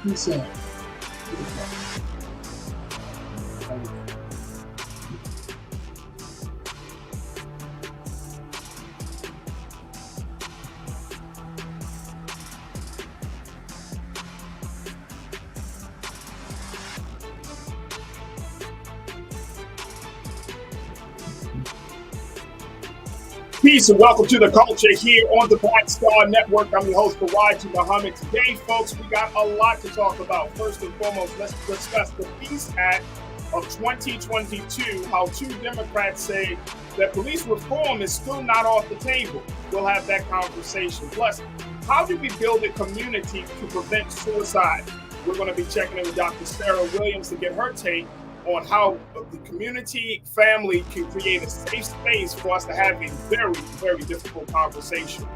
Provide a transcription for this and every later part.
Peace out. Peace and welcome to the culture here on the Black Star Network. I'm your host, Farajii. Today, folks, we got a lot to talk about. First and foremost, let's discuss the Peace Act of 2022, how two Democrats say that police reform is still not off the table. We'll have that conversation. Plus, how do we build a community to prevent suicide? We're going to be checking in with Dr. Sarah Williams to get her take on how the community family can create a safe space for us to have a very, very difficult conversation.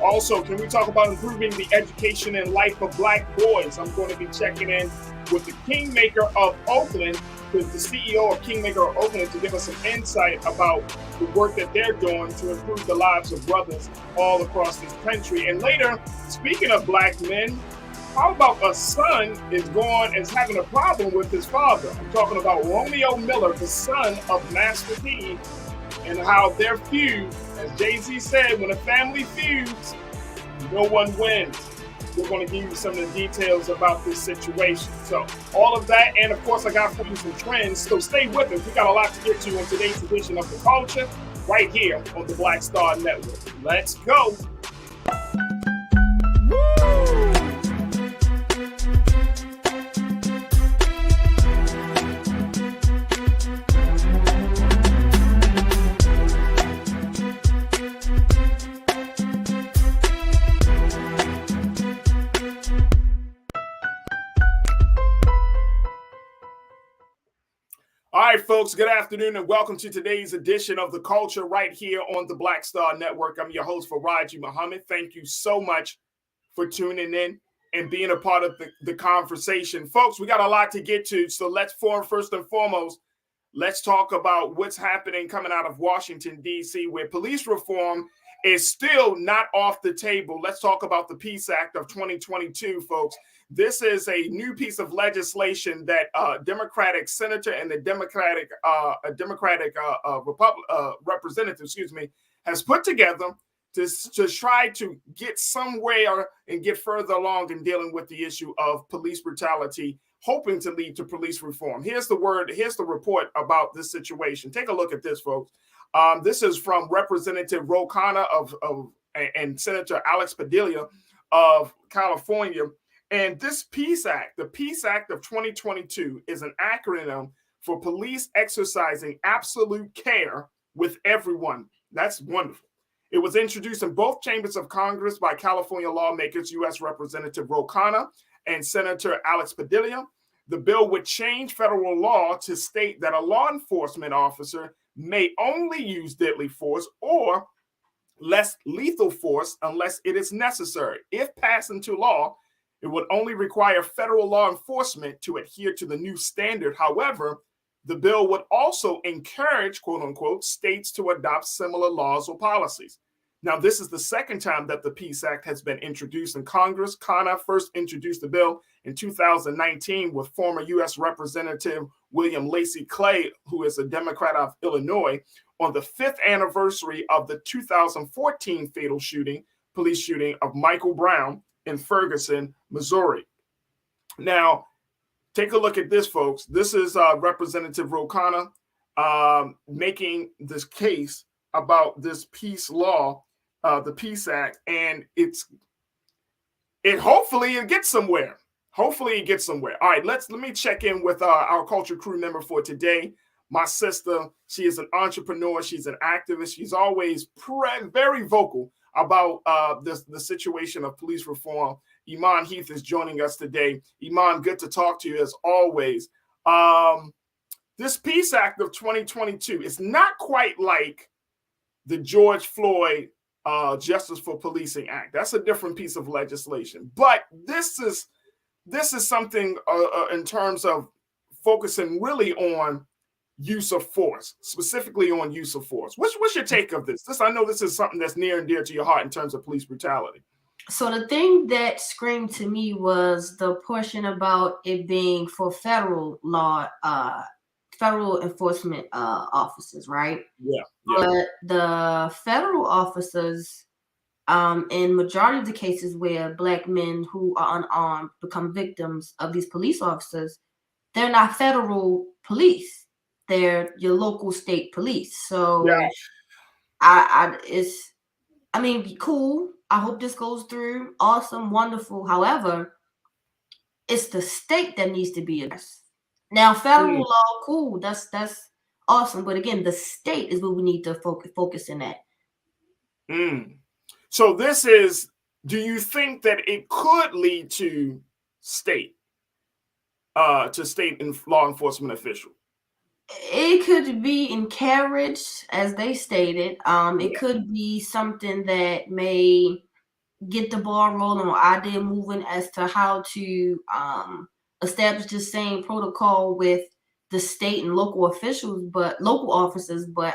Also, can we talk about improving the education and life of Black boys? I'm going to be checking in with the Kingmaker of Oakland, the CEO of Kingmaker of Oakland, to give us some insight about the work that they're doing to improve the lives of brothers all across this country. And later, speaking of Black men, how about a son is having a problem with his father? I'm talking about Romeo Miller, the son of Master P, and how their feud, as Jay-Z said, when a family feuds, no one wins. We're going to give you some of the details about this situation. So all of that, and of course, I got for you some trends. So stay with us. We got a lot to get to in today's edition of The Culture, right here on the Black Star Network. Let's go. All right, folks, good afternoon and welcome to today's edition of The Culture right here on the Black Star Network. I'm your host, Farajii. Thank you so much for tuning in and being a part of the conversation. Folks, we got a lot to get to, so first and foremost, let's talk about what's happening coming out of Washington, D.C., where police reform is still not off the table. Let's talk about the Peace Act of 2022, folks. This is a new piece of legislation that Democratic senator and the Democratic representative, has put together to try to get somewhere and get further along in dealing with the issue of police brutality, hoping to lead to police reform. Here's the report about this situation. Take a look at this, folks. This is from Representative Ro Khanna and Senator Alex Padilla of California. And this Peace Act, the Peace Act of 2022, is an acronym for police exercising absolute care with everyone. That's wonderful. It was introduced in both chambers of Congress by California lawmakers, U.S. Representative Ro Khanna and Senator Alex Padilla. The bill would change federal law to state that a law enforcement officer may only use deadly force or less lethal force unless it is necessary. If passed into law, it would only require federal law enforcement to adhere to the new standard. However, the bill would also encourage, quote unquote, states to adopt similar laws or policies. Now, this is the second time that the Peace Act has been introduced in Congress. Khanna first introduced the bill in 2019 with former U.S. Representative William Lacey Clay, who is a Democrat of Illinois, on the 5th anniversary of the 2014 fatal police shooting of Michael Brown in Ferguson, Missouri. Now, take a look at this, folks. This is Representative Ro Khanna making this case about this peace law, the Peace Act, and hopefully it gets somewhere. Hopefully it gets somewhere. All right, let me check in with our culture crew member for today. My sister, she is an entrepreneur. She's an activist. She's always very vocal about the situation of police reform. Iman Heath is joining us today. Iman, good to talk to you as always. This Peace Act of 2022 is not quite like the George Floyd Justice for Policing Act. That's a different piece of legislation. But this is something in terms of focusing really on use of force, specifically on use of force. What's your take of this? I know this is something that's near and dear to your heart in terms of police brutality. So the thing that screamed to me was the portion about it being for federal law, federal enforcement officers, right? Yeah, yeah, But the federal officers, in majority of the cases where Black men who are unarmed become victims of these police officers, they're not federal police. They're your local state police. yeah. So it's, I mean, cool. I hope this goes through. Awesome, wonderful. However, it's the state that needs to be addressed. Now, federal Mm, law, cool. That's awesome. But again, the state is what we need to focus in at. mm. So this is. Do you think that it could lead to state, state and law enforcement official? It could be encouraged, as they stated. It Yeah, could be something that may get the ball rolling or idea moving as to how to establish the same protocol with the state and local officials, but local officers. But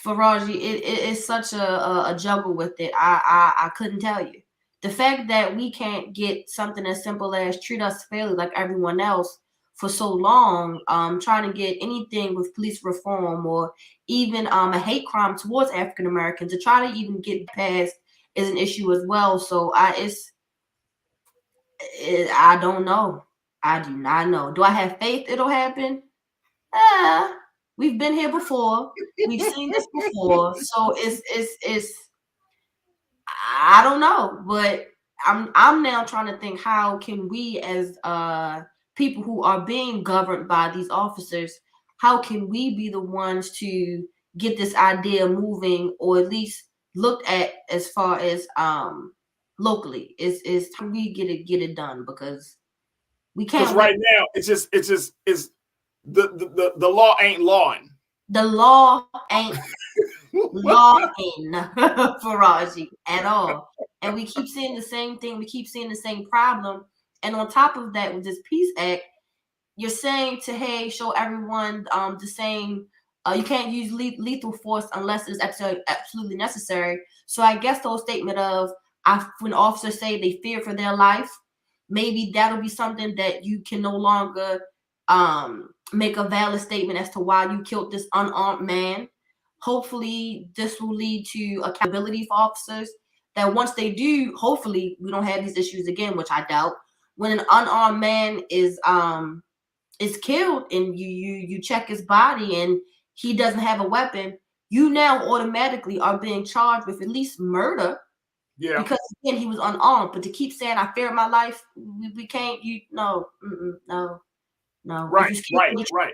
Farajii, it's such a juggle with it. I couldn't tell you. The fact that we can't get something as simple as treat us fairly like everyone else for so long, trying to get anything with police reform or even a hate crime towards African Americans to try to even get past is an issue as well. So I don't know. I do not know. Do I have faith it'll happen? Ah, we've been here before. We've seen this before. So it's I don't know, but I'm now trying to think how can we as people who are being governed by these officers, how can we be the ones to get this idea moving or at least looked at as far as locally is how we get it done because we because can't wait. right now it's the law ain't lawing. The law ain't law in Farajii at all. And we keep seeing the same thing. We keep seeing the same problem. And on top of that, with this Peace Act, you're saying to hey, show everyone the same. You can't use lethal force unless it's absolutely necessary. So I guess the whole statement of when officers say they fear for their life, maybe that'll be something that you can no longer make a valid statement as to why you killed this unarmed man. Hopefully, this will lead to accountability for officers. That once they do, hopefully, we don't have these issues again, which I doubt. When an unarmed man is killed and you check his body and he doesn't have a weapon, you now automatically are being charged with at least murder Yeah, because again he was unarmed. But to keep saying I fear my life, we can't. You no, no, no. If right, you're scared right, of the right.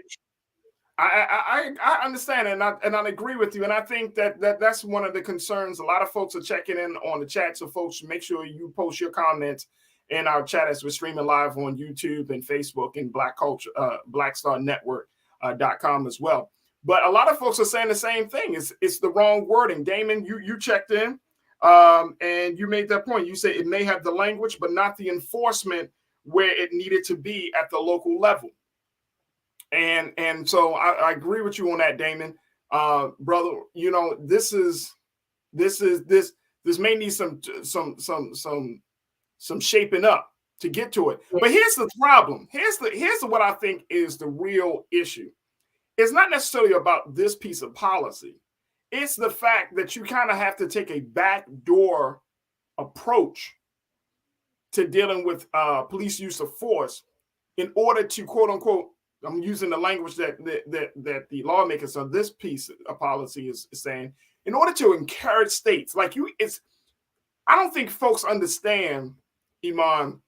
I understand and I agree with you and I think that's one of the concerns. A lot of folks are checking in on the chat, so folks make sure you post your comments in our chat as we're streaming live on YouTube and Facebook and Black Culture BlackStarNetwork.com as well. But a lot of folks are saying the same thing. It's the wrong wording. Damon, you checked in and you made that point. You say it may have the language, but not the enforcement where it needed to be at the local level. And so I agree with you on that, Damon, brother. You know, this may need some shaping up to get to it. But here's the problem. Here's what I think is the real issue. It's not necessarily about this piece of policy. It's the fact that you kind of have to take a backdoor approach to dealing with police use of force in order to quote unquote. I'm using the language that the lawmakers on this piece of policy is saying. In order to encourage states like you, I don't think folks understand, Iman,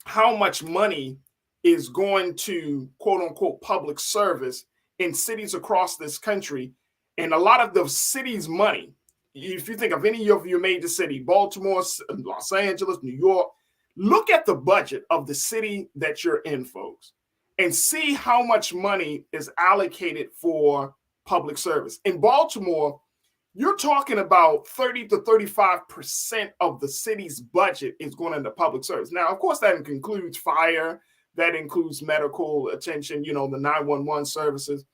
how much money is going to quote unquote public service in cities across this country. And a lot of the city's money, if you think of any of your major city, Baltimore, Los Angeles, New York, look at the budget of the city that you're in, folks, and see how much money is allocated for public service. In Baltimore, you're talking about 30 to 35% of the city's budget is going into public service. Now, of course, that includes fire, that includes medical attention, you know, the 911 services.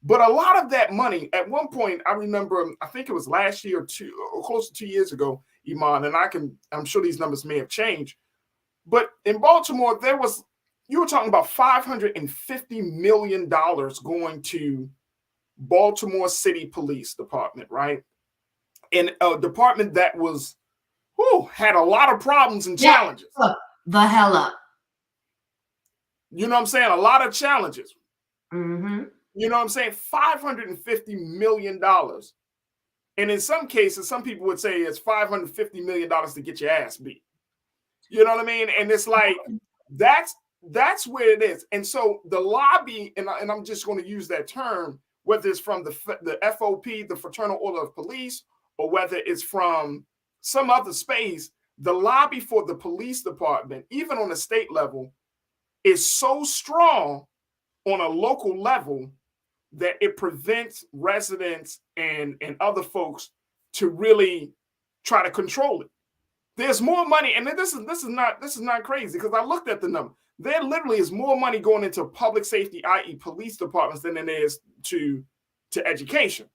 But a lot of that money, at one point, I remember, I think it was last year or close to 2 years ago, Iman, and I'm sure these numbers may have changed, but in Baltimore, you were talking about $550 million going to Baltimore City Police Department, right? And a department that had a lot of problems and challenges. The hell up. You know what I'm saying? A lot of challenges. Mm-hmm. You know what I'm saying? $550 million. And in some cases, some people would say it's $550 million to get your ass beat. You know what I mean? And it's like, that's where it is. And so the lobby, and I'm just going to use that term, whether it's from the FOP, the Fraternal Order of Police, or whether it's from some other space, the lobby for the police department, even on a state level, is so strong on a local level that it prevents residents and other folks to really try to control it. There's more money, and this is not crazy, because I looked at the number. There literally is more money going into public safety, i.e. police departments, than there is to education.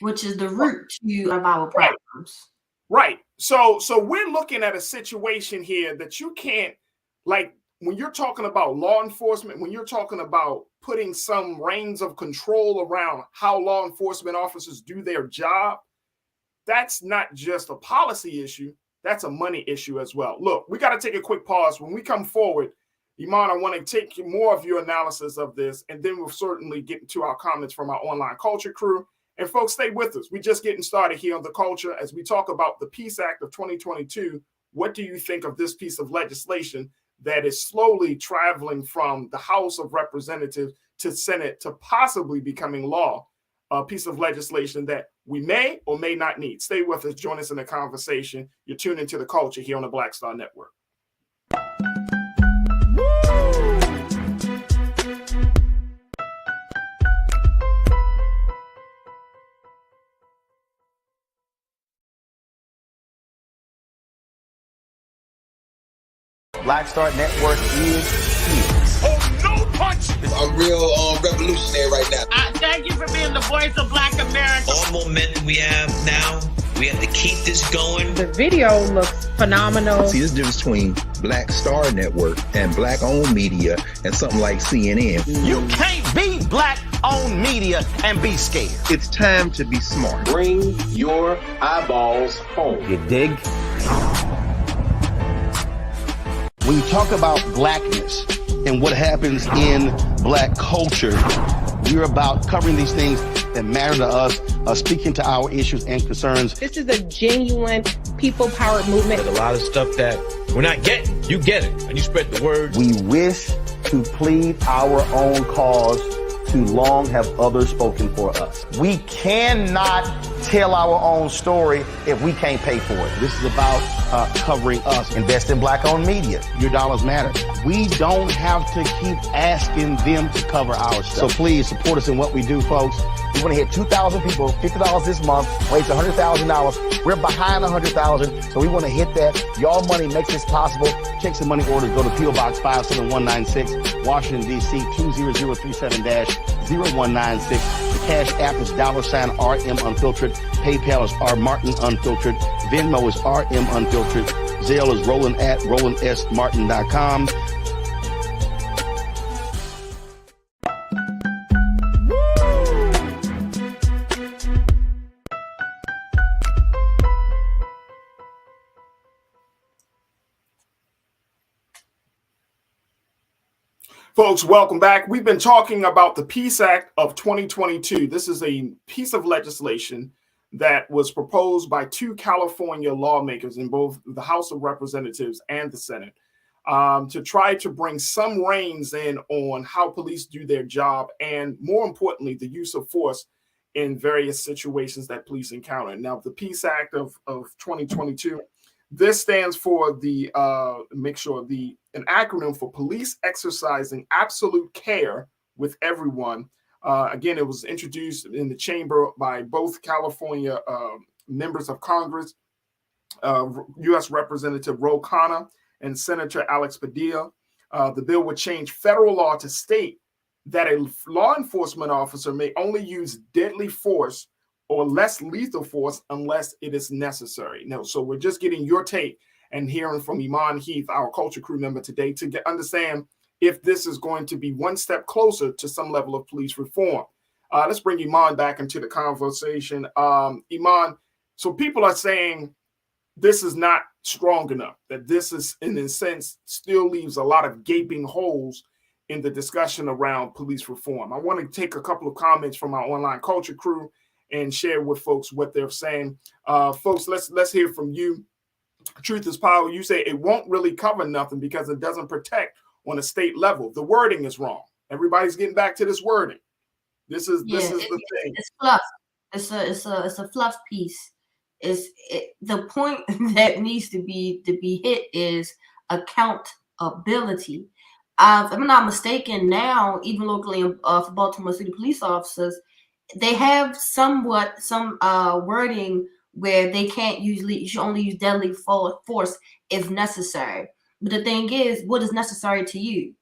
Which is the root to our problems. Right. So we're looking at a situation here that you can't, like, when you're talking about law enforcement, when you're talking about putting some reins of control around how law enforcement officers do their job, that's not just a policy issue, that's a money issue as well. Look, we got to take a quick pause. When we come forward, Iman, I want to take more of your analysis of this, and then we'll certainly get into our comments from our online culture crew. And folks, stay with us. We're just getting started here on The Culture as we talk about the Peace Act of 2022. What do you think of this piece of legislation that is slowly traveling from the House of Representatives to Senate to possibly becoming law? A piece of legislation that we may or may not need. Stay with us. Join us in the conversation. You're tuned into The Culture here on the Black Star Network. Black Star Network is here. Oh, no punch! I'm real revolutionary right now. Thank you for being the voice of Black America. All momentum we have now, we have to keep this going. The video looks phenomenal. See, this difference between Black Star Network and Black-owned media and something like CNN. You can't be Black-owned media and be scared. It's time to be smart. Bring your eyeballs home. You dig? When you talk about blackness and what happens in Black culture, we're about covering these things that matter to us, speaking to our issues and concerns. This is a genuine people-powered movement. There's a lot of stuff that we're not getting. You get it, and you spread the word. We wish to plead our own cause. Too long have others spoken for us. We cannot tell our own story if we can't pay for it. This is about covering us. Invest in Black-owned media. Your dollars matter. We don't have to keep asking them to cover our stuff. So please support us in what we do, folks. We want to hit 2,000 people, $50 this month, raise $100,000. We're behind 100,000, so we want to hit that. Your money makes this possible. Check some money orders. Go to P.O. Box 57196, Washington, D.C. 20037-0196. The Cash App is $RM Unfiltered. PayPal is R Martin Unfiltered. Venmo is RM Unfiltered. Zelle is Roland at RolandSMartin.com. Folks, welcome back. We've been talking about the Peace Act of 2022. This is a piece of legislation that was proposed by two California lawmakers in both the House of Representatives and the Senate to try to bring some reins in on how police do their job and, more importantly, the use of force in various situations that police encounter. Now, the Peace Act of 2022, this stands for an acronym for Police Exercising Absolute Care with Everyone. Again, it was introduced in the chamber by both California members of Congress, U.S. Representative Ro Khanna and Senator Alex Padilla. The bill would change federal law to state that a law enforcement officer may only use deadly force or less lethal force unless it is necessary. No, so we're just getting your take and hearing from Iman Heath, our culture crew member today, to understand if this is going to be one step closer to some level of police reform. Let's bring Iman back into the conversation. Iman, so people are saying this is not strong enough, that this is, in a sense, still leaves a lot of gaping holes in the discussion around police reform. I want to take a couple of comments from our online culture crew and share with folks what they're saying. Folks, let's hear from you. Truth is power. You say it won't really cover nothing because it doesn't protect on a state level. The wording is wrong. Everybody's getting back to this wording. This is the thing. It's fluff. It's a fluff piece. The point that needs to be hit is accountability. If I'm not mistaken, now even locally for Baltimore City police officers, they have some wording where they can't you should only use deadly force if necessary. But the thing is, what is necessary to you?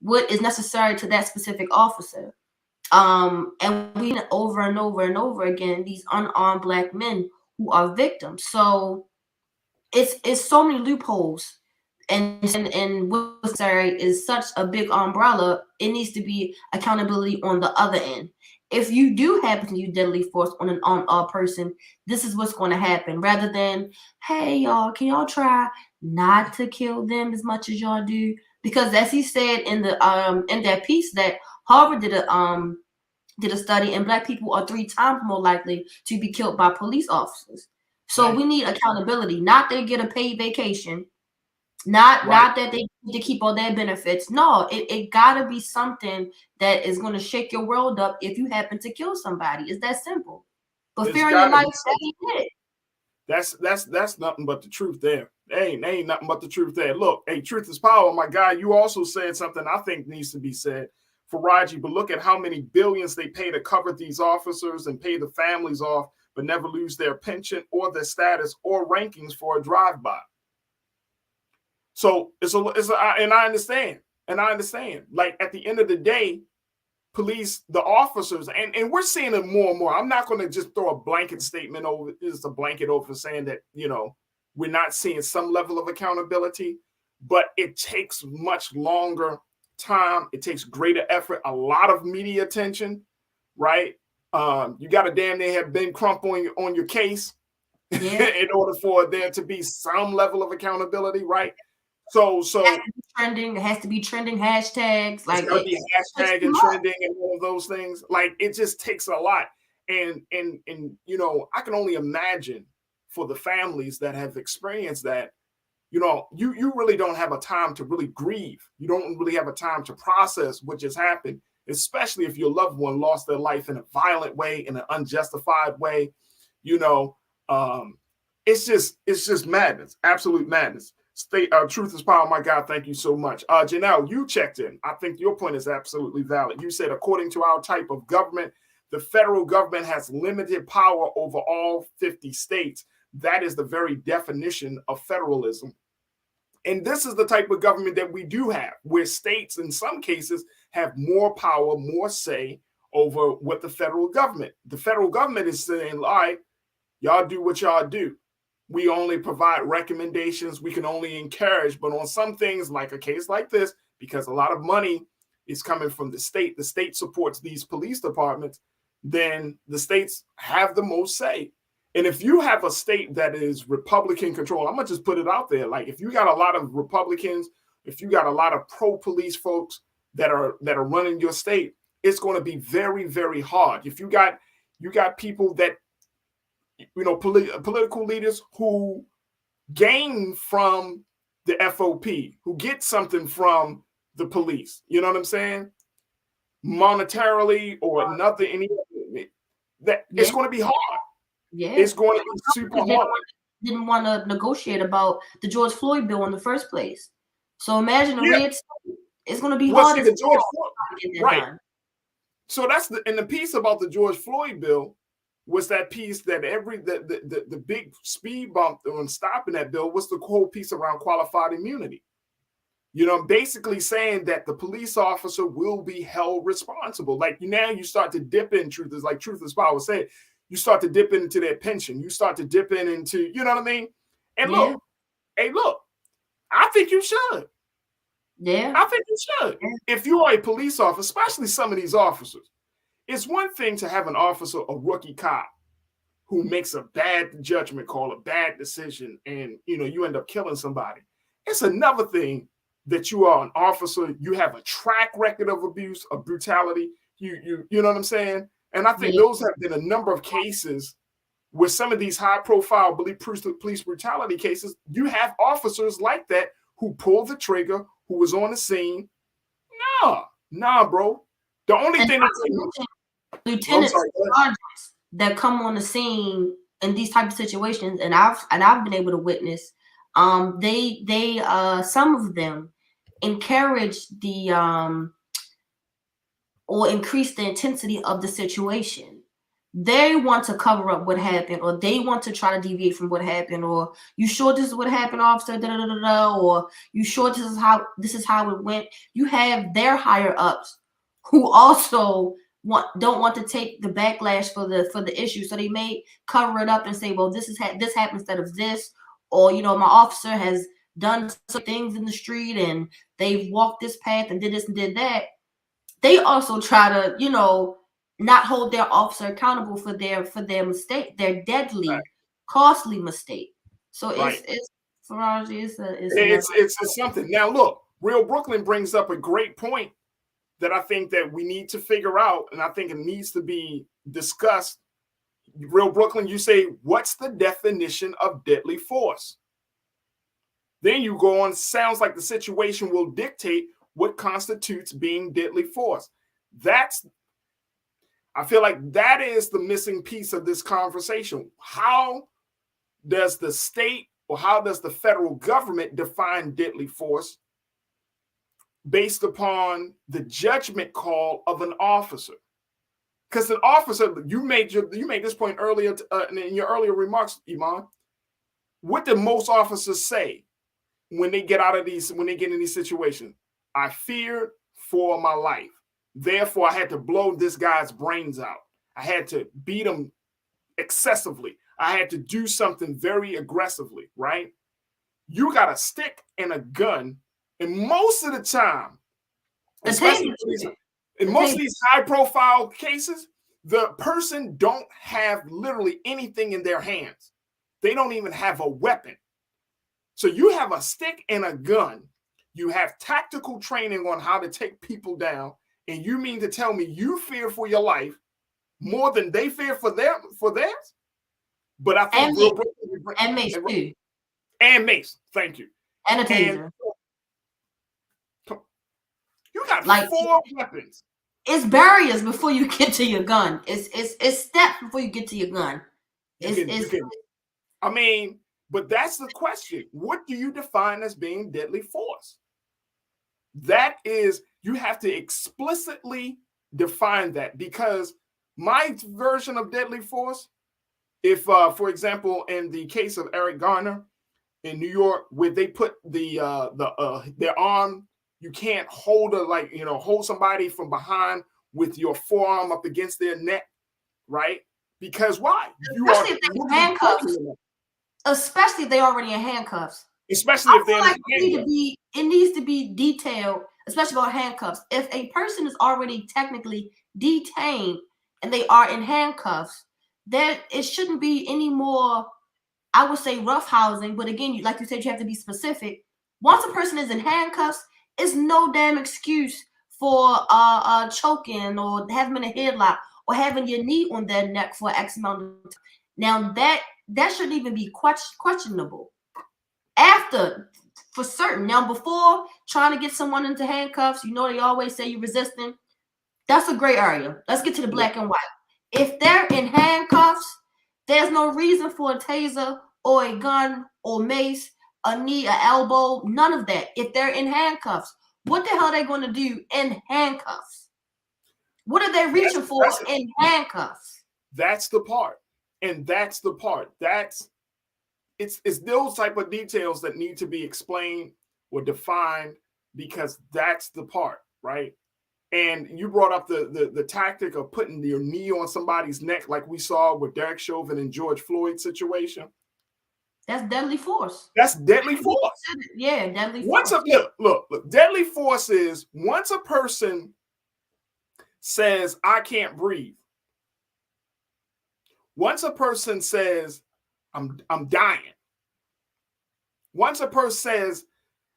What is necessary to that specific officer? And we over and over and over again these unarmed Black men who are victims. So it's so many loopholes, and what's necessary is such a big umbrella. It needs to be accountability on the other end. If you do happen to use deadly force on an unarmed person, this is what's going to happen. Rather than, hey y'all, can y'all try not to kill them as much as y'all do? Because as he said in that piece, that Harvard did a study, and Black people are 3 times more likely to be killed by police officers. So we need accountability. Not that they get a paid vacation, not that they need to keep all their benefits. No, it gotta be something that is going to shake your world up if you happen to kill somebody. It's that simple. But fearing your life, that ain't it. That's nothing but the truth there. Ain't nothing but the truth there. Look, hey, truth is power. My guy, you also said something I think needs to be said. Farajii, but look at how many billions they pay to cover these officers and pay the families off, but never lose their pension or their status or rankings for a drive-by. So and I understand. Like at the end of the day, police, the officers, and we're seeing it more and more. I'm not going to just throw a blanket statement over, just a blanket over saying that, we're not seeing some level of accountability, but it takes much longer time. It takes greater effort, a lot of media attention, right? You got to damn near have Ben Crump on your case in order for there to be some level of accountability, right? So it has to be trending hashtags, like hashtag and trending and all of those things. Like it just takes a lot, and I can only imagine for the families that have experienced that. You really don't have a time to really grieve. You don't really have a time to process what just happened, especially if your loved one lost their life in a violent way, in an unjustified way. It's just madness, absolute madness. Truth is power. My God, thank you so much. Janelle, you checked in. I think your point is absolutely valid. You said, according to our type of government, the federal government has limited power over all 50 states. That is the very definition of federalism. And this is the type of government that we do have, where states in some cases have more power, more say over what the federal government is saying, all right, y'all do what y'all do. We only provide recommendations. We can only encourage. But on some things, like a case like this, because a lot of money is coming from the state supports these police departments, then the states have the most say. And if you have a state that is Republican controlled, I'm going to just put it out there. Like if you got a lot of Republicans, if you got a lot of pro-police folks that are running your state, it's going to be very, very hard. If you got people that, political leaders who gain from the FOP, who get something from the police, you know what I'm saying? Monetarily or nothing, it's going to be hard. Yeah, it's going to be super hard. Didn't want to negotiate about the George Floyd bill in the first place. So imagine the red state. It's going to be hard. See, the George Floyd, right. Done. So that's the piece about the George Floyd bill was that piece that the big speed bump on stopping that bill was the whole piece around qualified immunity. Basically saying that the police officer will be held responsible. Like now you start to dip in truth is power said. you start to dip into their pension. You start to dip into, you know what I mean? And Yeah. look, I think you should. Yeah. I think you should. Yeah. If you are a police officer, especially some of these officers, it's one thing to have an officer, a rookie cop, who makes a bad judgment call, a bad decision, and you end up killing somebody. It's another thing that you are an officer, you have a track record of abuse, of brutality. You know what I'm saying? And I think those have been a number of cases where some of these high-profile police brutality cases, you have officers like that who pulled the trigger, who was on the scene. Nah, bro. The only thing lieutenants, sergeants that come on the scene in these type of situations, and I've been able to witness, they some of them encourage the or increase the intensity of the situation. They want to cover up what happened, or they want to try to deviate from what happened, or you sure this is what happened, officer? Or you sure this is how it went? You have their higher ups who also don't want to take the backlash for the issue, so they may cover it up and say, well, this happened instead of this, or my officer has done some things in the street and they've walked this path and did this and did that. They also try to not hold their officer accountable for their mistake, their deadly, costly mistake. So it's Farajii, it's something. Now look, Real Brooklyn brings up a great point that I think that we need to figure out, and I think it needs to be discussed. Real Brooklyn, you say, what's the definition of deadly force? Then you go on, sounds like the situation will dictate what constitutes being deadly force. I feel like that is the missing piece of this conversation. How does the state or how does the federal government define deadly force based upon the judgment call of an officer? Because an officer, you made this point earlier in your earlier remarks, Iman. What do most officers say when they get in these situations? I feared for my life. Therefore, I had to blow this guy's brains out. I had to beat him excessively. I had to do something very aggressively, right? You got a stick and a gun, and most of the time, especially in most of these high-profile cases, the person don't have literally anything in their hands. They don't even have a weapon. So you have a stick and a gun. You have tactical training on how to take people down, and you mean to tell me you fear for your life more than they fear for theirs? But I think and Mace too. And Mace, thank you. And a taser. You got 4 weapons. It's barriers before you get to your gun. It's steps before you get to your gun. But that's the question. What do you define as being deadly force? That is, you have to explicitly define that, because my version of deadly force, if, for example, in the case of Eric Garner in New York, where they put their arm, you can't hold somebody from behind with your forearm up against their neck, right? Because why? Especially if they're handcuffs. Especially if they're already in handcuffs. Especially if they're in handcuffs. It needs to be detailed, especially about handcuffs. If a person is already technically detained and they are in handcuffs, then it shouldn't be any more, I would say, roughhousing. But again, like you said, you have to be specific. Once a person is in handcuffs, it's no damn excuse for choking or having a headlock or having your knee on their neck for X amount of time. Now that shouldn't even be questionable. After, for certain. Now, before trying to get someone into handcuffs, they always say you're resisting. That's a gray area. Let's get to the black and white. If they're in handcuffs, there's no reason for a taser or a gun or mace, a knee, an elbow, none of that. If they're in handcuffs, what the hell are they going to do in handcuffs? What are they reaching for in handcuffs? That's the part. And that's the part. It's those type of details that need to be explained or defined, because that's the part, right? And you brought up the tactic of putting your knee on somebody's neck, like we saw with Derek Chauvin and George Floyd situation. That's deadly force. That's deadly force. Yeah, deadly force. Look, deadly force is once a person says, I can't breathe. Once a person says, I'm dying. Once a person says,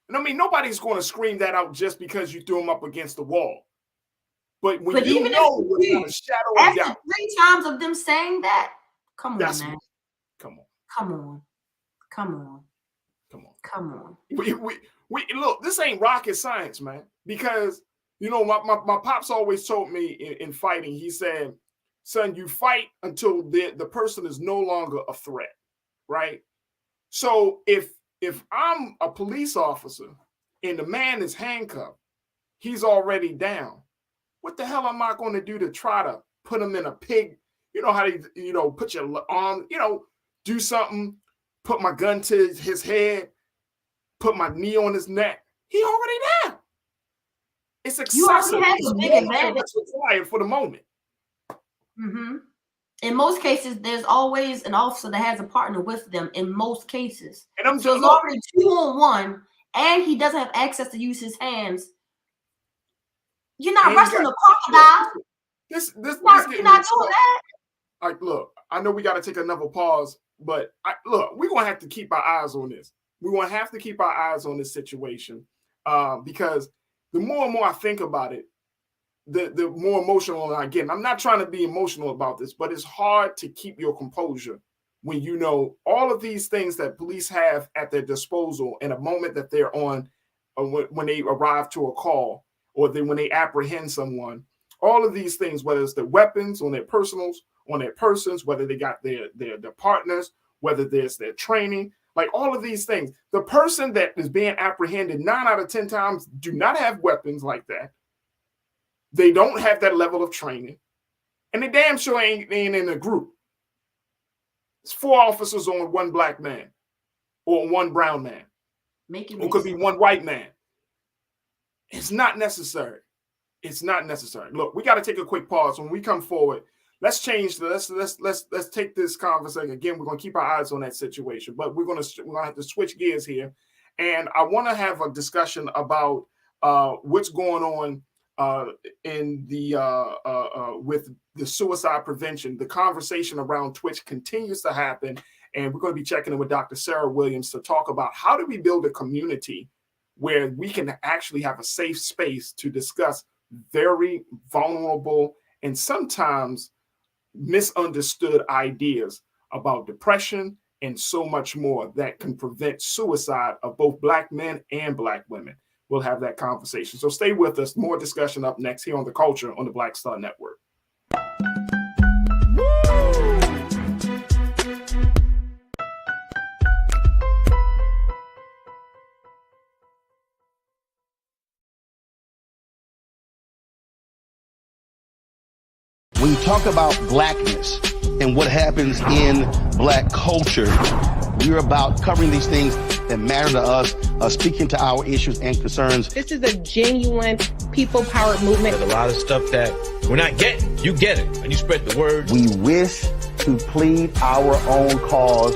and I mean, nobody's going to scream that out just because you threw them up against the wall. But when you know without a shadow of doubt. 3 times of them saying that, come on, man. Come on. We look, this ain't rocket science, man. Because, you know, my pops always told me in fighting, he said, son, you fight until the person is no longer a threat, right? So if I'm a police officer and the man is handcuffed, he's already down. What the hell am I going to do to try to put him in a pig? You know how to, put your arm, do something, put my gun to his head, put my knee on his neck. He already down. It's excessive. You already have a big advantage. That's required for the moment. Mm-hmm. In most cases, there's always an officer that has a partner with them. In most cases, and so it's already 2-on-1, and he doesn't have access to use his hands. You're not wrestling a crocodile. You're not doing that. Like, look, I know we got to take another pause, but we're gonna have to keep our eyes on this. We're gonna have to keep our eyes on this situation because the more and more I think about it, the more emotional I get. I'm not trying to be emotional about this, but it's hard to keep your composure when you know all of these things that police have at their disposal in a moment that they're on, when they arrive to a call, or when they apprehend someone. All of these things, whether it's the weapons on their personals, on their persons, whether they got their partners, whether there's their training, like all of these things. The person that is being apprehended 9 out of 10 times do not have weapons like that. They don't have that level of training, and they damn sure ain't in a group. It's 4 officers on 1 black man or 1 brown man. Or could be 1 white man. It's not necessary. It's not necessary. Look, we got to take a quick pause. When we come forward, let's change. Let's take this conversation again. We're gonna keep our eyes on that situation, but we're gonna have to switch gears here, and I want to have a discussion about what's going on in the with the suicide prevention. The conversation around Twitch continues to happen, and we're going to be checking in with Dr. Sarah Williams to talk about how do we build a community where we can actually have a safe space to discuss very vulnerable and sometimes misunderstood ideas about depression and so much more that can prevent suicide of both black men and black women. We'll have that conversation. So stay with us. More discussion up next here on The Culture on the Black Star Network. When you talk about blackness and what happens in black culture, we're about covering these things that matter to us, speaking to our issues and concerns. This is a genuine people-powered movement. There's a lot of stuff that we're not getting. You get it, and you spread the word. We wish to plead our own cause.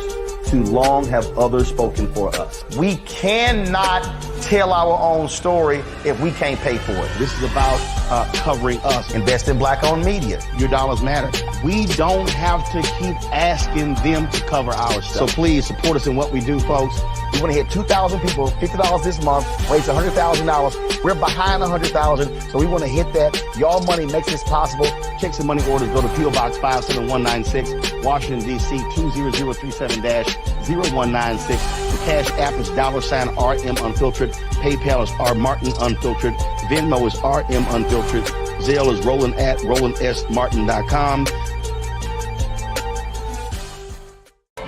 Too long have others spoken for us. We cannot tell our own story if we can't pay for it. This is about covering us. Invest in black-owned media. Your dollars matter. We don't have to keep asking them to cover our stuff. So please support us in what we do, folks. We want to hit 2,000 people, $50 this month, raise $100,000. We're behind 100,000, so we want to hit that. Your money makes this possible. Checks and money orders go to P.O. Box 57196, Washington, D.C. 20037-0196. The Cash App is $RM Unfiltered. PayPal is R Martin Unfiltered. Venmo is RM Unfiltered. Zelle is Roland@RolandSMartin.com.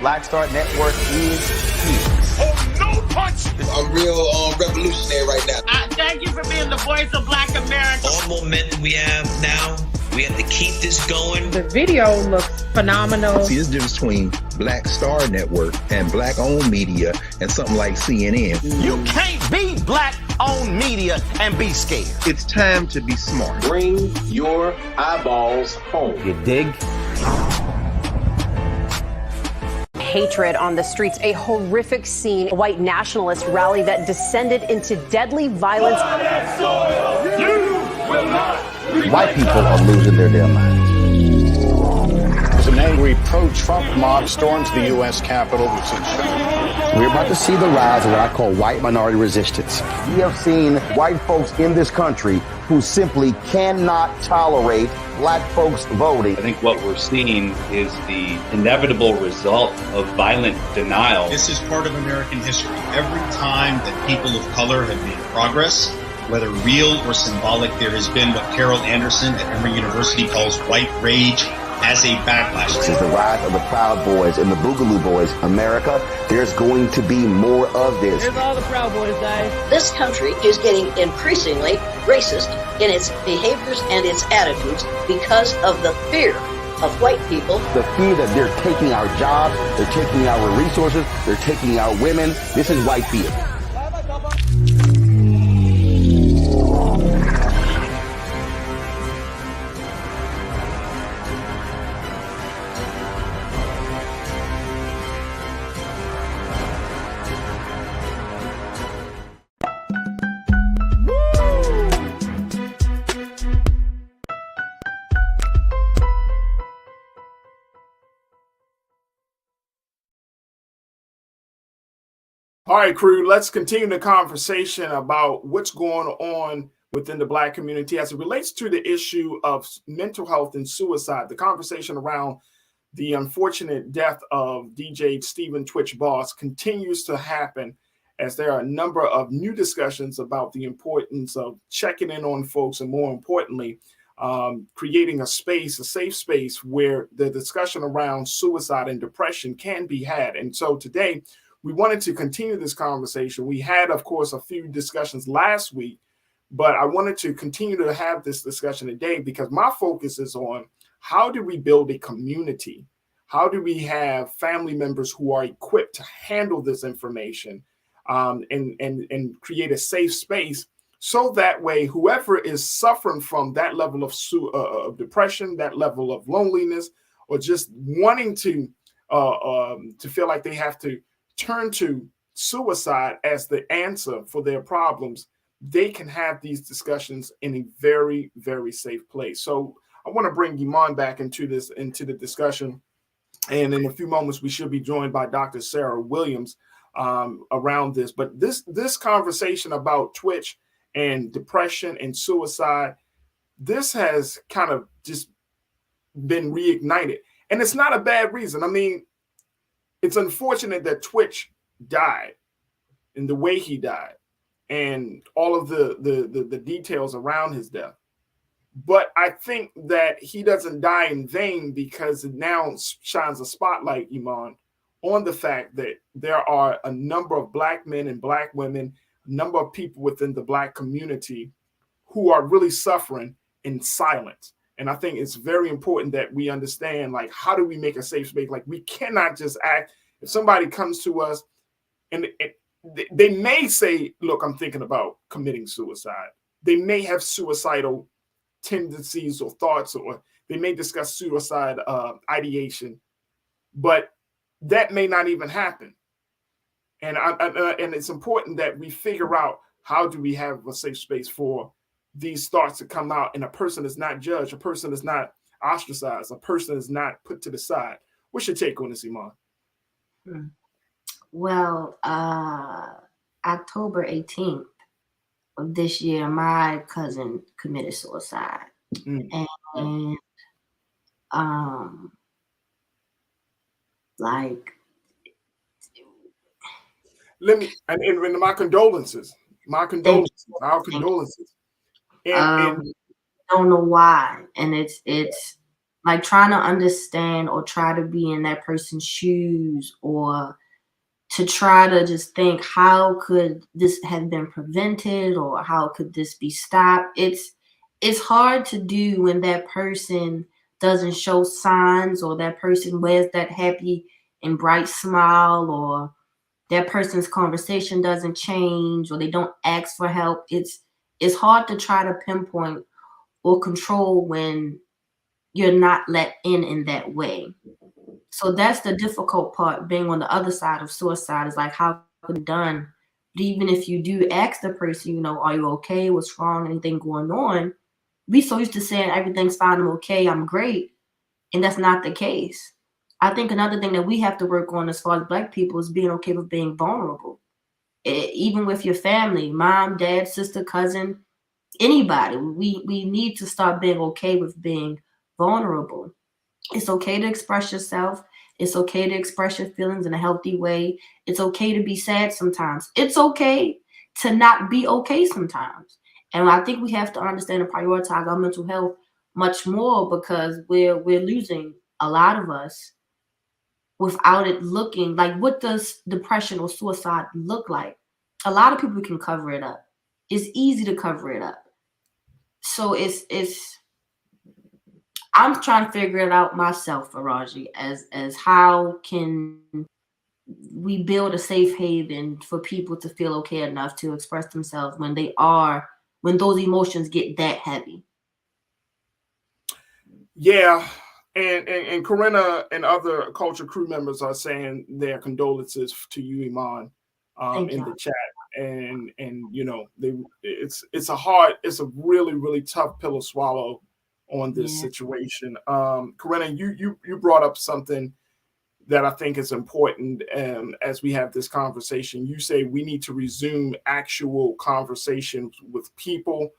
Black Star Network is here. Oh, no punch! I'm real revolutionary right now. Thank you for being the voice of Black America. All momentum we have now, we have to keep this going. The video looks phenomenal. See, there's a difference between Black Star Network and black-owned media and something like CNN. You can't be black own media and be scared. It's time to be smart. Bring your eyeballs home. You dig? Hatred on the streets, a horrific scene, a white nationalist rally that descended into deadly violence. White people are losing their damn minds. An angry pro-Trump mob storms the U.S. Capitol. We're about to see the rise of what I call white minority resistance. We have seen white folks in this country who simply cannot tolerate black folks voting. I think what we're seeing is the inevitable result of violent denial. This is part of American history. Every time that people of color have made progress, whether real or symbolic, there has been what Carol Anderson at Emory University calls white rage as a backlash. This is the rise of the Proud Boys and the Boogaloo Boys. America, there's going to be more of this. Here's all the Proud Boys, guys. This country is getting increasingly racist in its behaviors and its attitudes because of the fear of white people. The fear that they're taking our jobs, they're taking our resources, they're taking our women. This is white fear. All right, crew, let's continue the conversation about what's going on within the Black community as it relates to the issue of mental health and suicide. The conversation around the unfortunate death of DJ Stephen Twitch Boss continues to happen as there are a number of new discussions about the importance of checking in on folks and, more importantly, creating a space, a safe space where the discussion around suicide and depression can be had. And so today, we wanted to continue this conversation. We had, of course, a few discussions last week, but I wanted to continue to have this discussion today because my focus is on how do we build a community? How do we have family members who are equipped to handle this information and create a safe space so that way whoever is suffering from that level of depression, that level of loneliness, or just wanting to feel like they have to turn to suicide as the answer for their problems, they can have these discussions in a very, very safe place. So I want to bring Iman back into the discussion. And in a few moments, we should be joined by Dr. Sarah Williams around this. But this conversation about Twitch and depression and suicide, this has kind of just been reignited. And it's not a bad reason. I mean, it's unfortunate that Twitch died in the way he died and all of the details around his death. But I think that he doesn't die in vain because it now shines a spotlight, Iman, on the fact that there are a number of Black men and Black women, a number of people within the Black community who are really suffering in silence. And I think it's very important that we understand, like, how do we make a safe space? Like, we cannot just act. If somebody comes to us and they may say, look, I'm thinking about committing suicide. They may have suicidal tendencies or thoughts, or they may discuss suicide ideation, but that may not even happen. And and it's important that we figure out how do we have a safe space for these thoughts to come out, and a person is not judged, a person is not ostracized, a person is not put to the side. What's your take on this, Iman? Well, October 18th of this year, my cousin committed suicide. And like, let me and my condolences. Our condolences. And don't know why. And it's like trying to understand or try to be in that person's shoes, or to try to just think, how could this have been prevented, or how could this be stopped? It's hard to do when that person doesn't show signs, or that person wears that happy and bright smile, or that person's conversation doesn't change or they don't ask for help. It's hard to try to pinpoint or control when you're not let in that way. So that's the difficult part, being on the other side of suicide, is like, how could it be done? But even if you do ask the person, you know, are you okay? What's wrong? Anything going on? We so used to saying everything's fine, I'm okay, I'm great. And that's not the case. I think another thing that we have to work on as far as Black people is being okay with being vulnerable. Even with your family, mom, dad, sister, cousin, anybody. We need to start being okay with being vulnerable. It's okay to express yourself. It's okay to express your feelings in a healthy way. It's okay to be sad sometimes. It's okay to not be okay sometimes. And I think we have to understand and prioritize our mental health much more, because we're losing a lot of us without it looking like, what does depression or suicide look like? A lot of people can cover it up. It's easy to cover it up. So I'm trying to figure it out myself, Farajii, as how can we build a safe haven for people to feel okay enough to express themselves when those emotions get that heavy. Yeah. And Corinna and other culture crew members are saying their condolences to you, Iman, in the chat. And you know, it's a really, really tough pill to swallow on this situation. Corinna, you brought up something that I think is important as we have this conversation. You say we need to resume actual conversations with people.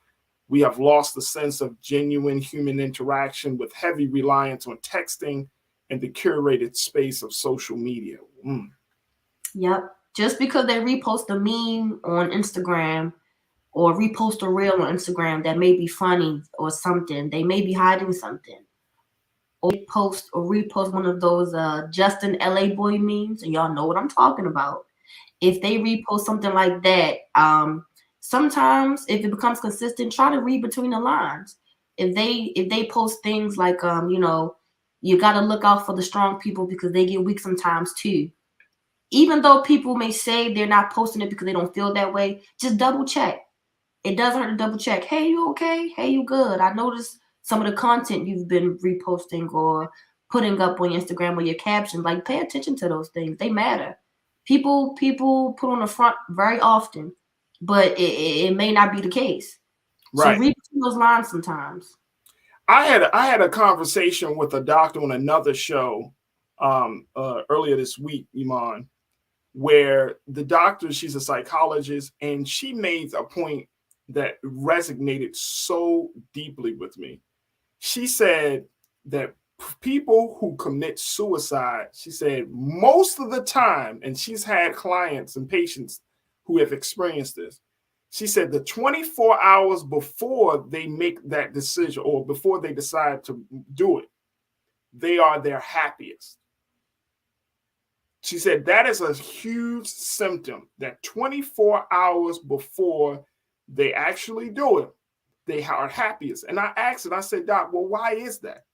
We have lost the sense of genuine human interaction with heavy reliance on texting and the curated space of social media. Yep. Just because they repost a meme on Instagram or repost a reel on Instagram that may be funny or something, they may be hiding something. Or repost one of those Justin LA Boy memes, and y'all know what I'm talking about. If they repost something like that, sometimes if it becomes consistent, try to read between the lines. If they post things like you know, you got to look out for the strong people because they get weak sometimes too. Even though people may say they're not posting it because they don't feel that way, just double check. It doesn't hurt to double check. Hey, you okay? Hey, you good? I noticed some of the content you've been reposting or putting up on Instagram or your captions. Like, pay attention to those things. They matter. People put on the front very often, but it may not be the case. Right. So read between those lines sometimes. I had a conversation with a doctor on another show earlier this week, Iman, where the doctor, she's a psychologist, and she made a point that resonated so deeply with me. She said that people who commit suicide, she said most of the time, and she's had clients and patients who have experienced this, she said the 24 hours before they make that decision or before they decide to do it, they are their happiest. She said that is a huge symptom, that 24 hours before they actually do it, they are happiest. And I asked her, I said, Doc, well, why is that?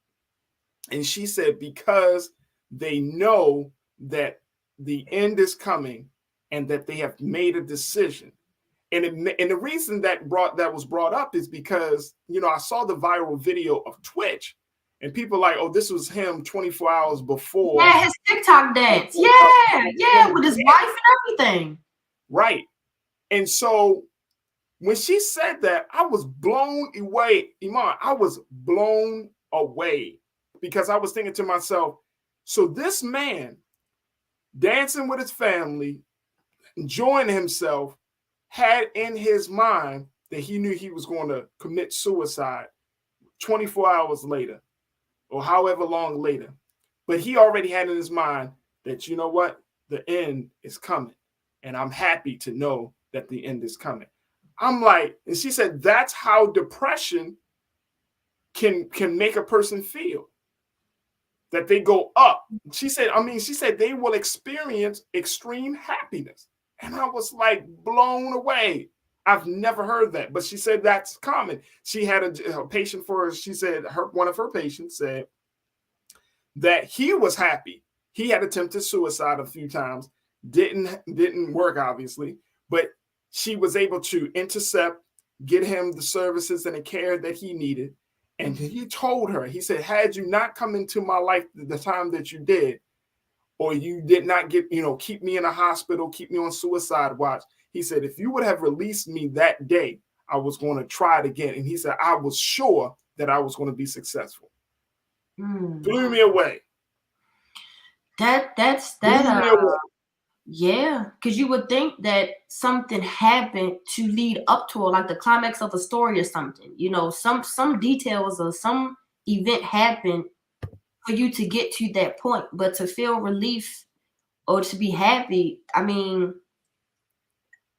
And she said, because they know that the end is coming and that they have made a decision. And the reason that was brought up is because, you know, I saw the viral video of Twitch. And people like, oh, this was him 24 hours before. Yeah, his TikTok dance. Yeah, with his wife and everything. Right. And so when she said that, I was blown away. Iman, I was blown away because I was thinking to myself, so this man dancing with his family, enjoying himself, had in his mind that he knew he was going to commit suicide 24 hours later, or however long later. But he already had in his mind that, you know what, the end is coming. And I'm happy to know that the end is coming. I'm like, and she said, that's how depression can make a person feel. That they go up. She said they will experience extreme happiness. And I was like blown away. I've never heard that, but she said that's common. She had a patient for her. She said one of her patients said that he was happy. He had attempted suicide a few times, Didn't work, obviously, but she was able to intercept, get him the services and the care that he needed. And he told her, he said, had you not come into my life the time that you did, or you did not get, keep me in a hospital, keep me on suicide watch. He said, if you would have released me that day, I was going to try it again. And he said, I was sure that I was going to be successful. Blew me away. That's yeah, because you would think that something happened to lead up to it, like the climax of a story or something. Some details or some event happened for you to get to that point. But to feel relief or to be happy, I mean,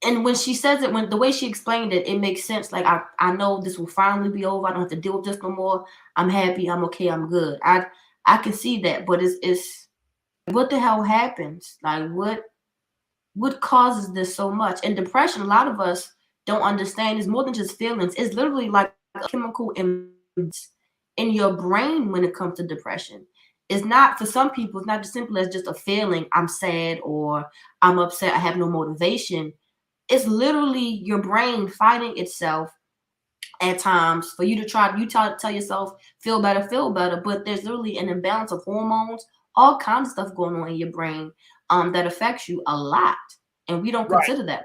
and when she says it, when the way she explained it, it makes sense. Like, I know this will finally be over. I don't have to deal with this no more. I'm happy. I'm okay. I'm good. I can see that, but it's what the hell happens? Like, what causes this so much? And depression, a lot of us don't understand, is more than just feelings. It's literally like a chemical in your brain when it comes to depression. It's not, for some people, it's not as simple as just a feeling. I'm sad or I'm upset. I have no motivation. It's literally your brain fighting itself at times for you to tell yourself, feel better. But there's literally an imbalance of hormones, all kinds of stuff going on in your brain that affects you a lot. And we don't consider that.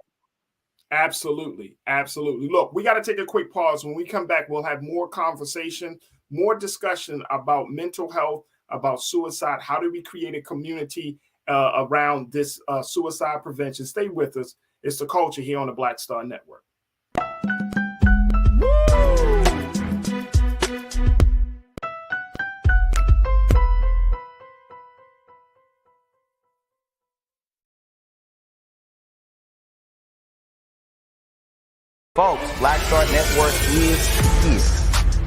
Absolutely. Absolutely. Look, we got to take a quick pause. When we come back, we'll have more conversation, more discussion about mental health, about suicide. How do we create a community around this suicide prevention? Stay with us. It's The Culture here on the Black Star Network. Folks, Black Star Network is here.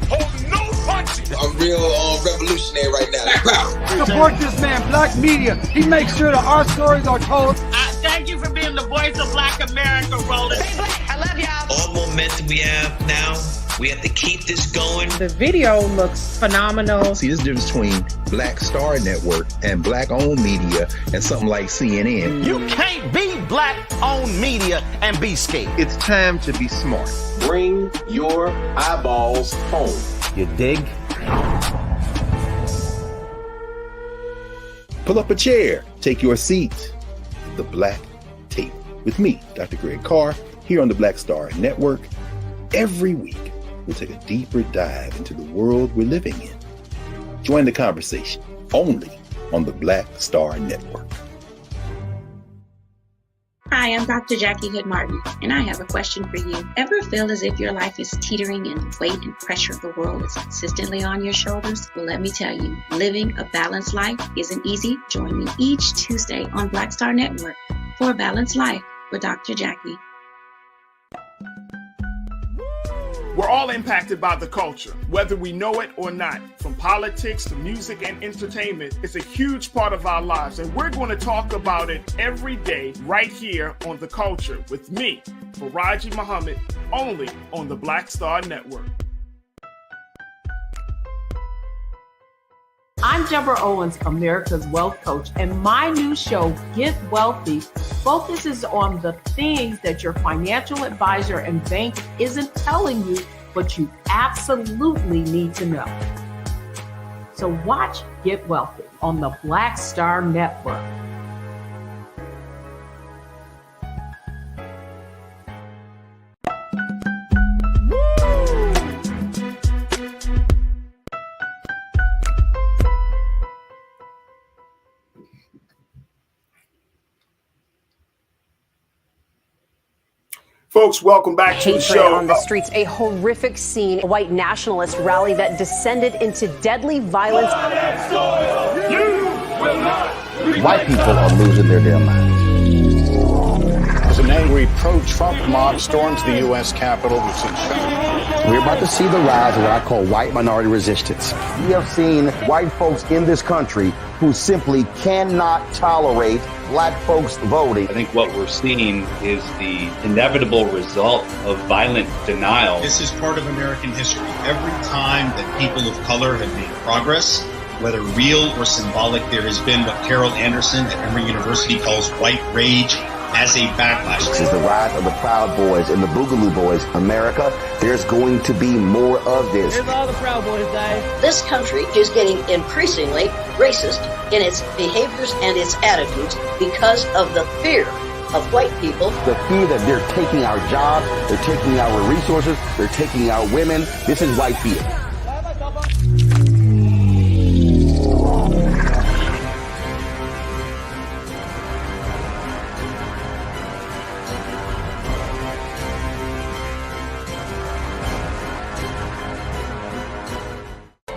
Hold no punches. I'm real revolutionary right now. Support this man, Black Media. He makes sure that our stories are told. Thank you for being the voice of Black America, Roland. Stay black. I love y'all. All momentum we have now, we have to keep this going. The video looks phenomenal. See, this difference between Black Star Network and black-owned media and something like CNN. You can't be black-owned media and be scared. It's time to be smart. Bring your eyeballs home. You dig? Pull up a chair. Take your seat. The Black Table with me, Dr. Greg Carr, here on the Black Star Network. Every week, we'll take a deeper dive into the world we're living in. Join the conversation only on the Black Star Network. Hi, I'm Dr. Jackie Hood Martin, and I have a question for you. Ever feel as if your life is teetering and the weight and pressure of the world is consistently on your shoulders? Well, let me tell you, living a balanced life isn't easy. Join me each Tuesday on Black Star Network for A Balanced Life with Dr. Jackie. We're all impacted by the culture, whether we know it or not. From politics to music and entertainment, it's a huge part of our lives, and we're going to talk about it every day right here on The Culture with me, Farajii Muhammad, only on the Black Star Network. I'm Deborah Owens, America's Wealth Coach, and my new show, Get Wealthy, focuses on the things that your financial advisor and bank isn't telling you, but you absolutely need to know. So watch Get Wealthy on the Black Star Network. Folks, welcome back to the show. On the streets, a horrific scene, a white nationalist rally that descended into deadly violence. White people are losing their damn minds. As an angry pro-Trump mob storms the U.S. Capitol, we've seen We're about to see the rise of what I call white minority resistance. We have seen white folks in this country who simply cannot tolerate black folks voting. I think what we're seeing is the inevitable result of violent denial. This is part of American history. Every time that people of color have made progress, whether real or symbolic, there has been what Carol Anderson at Emory University calls white rage as a backlash. This is the rise of the Proud Boys and the Boogaloo Boys. America, there's going to be more of this. Here's all the Proud Boys, guys. This country is getting increasingly racist in its behaviors and its attitudes because of the fear of white people. The fear that they're taking our jobs, they're taking our resources, they're taking our women. This is white fear.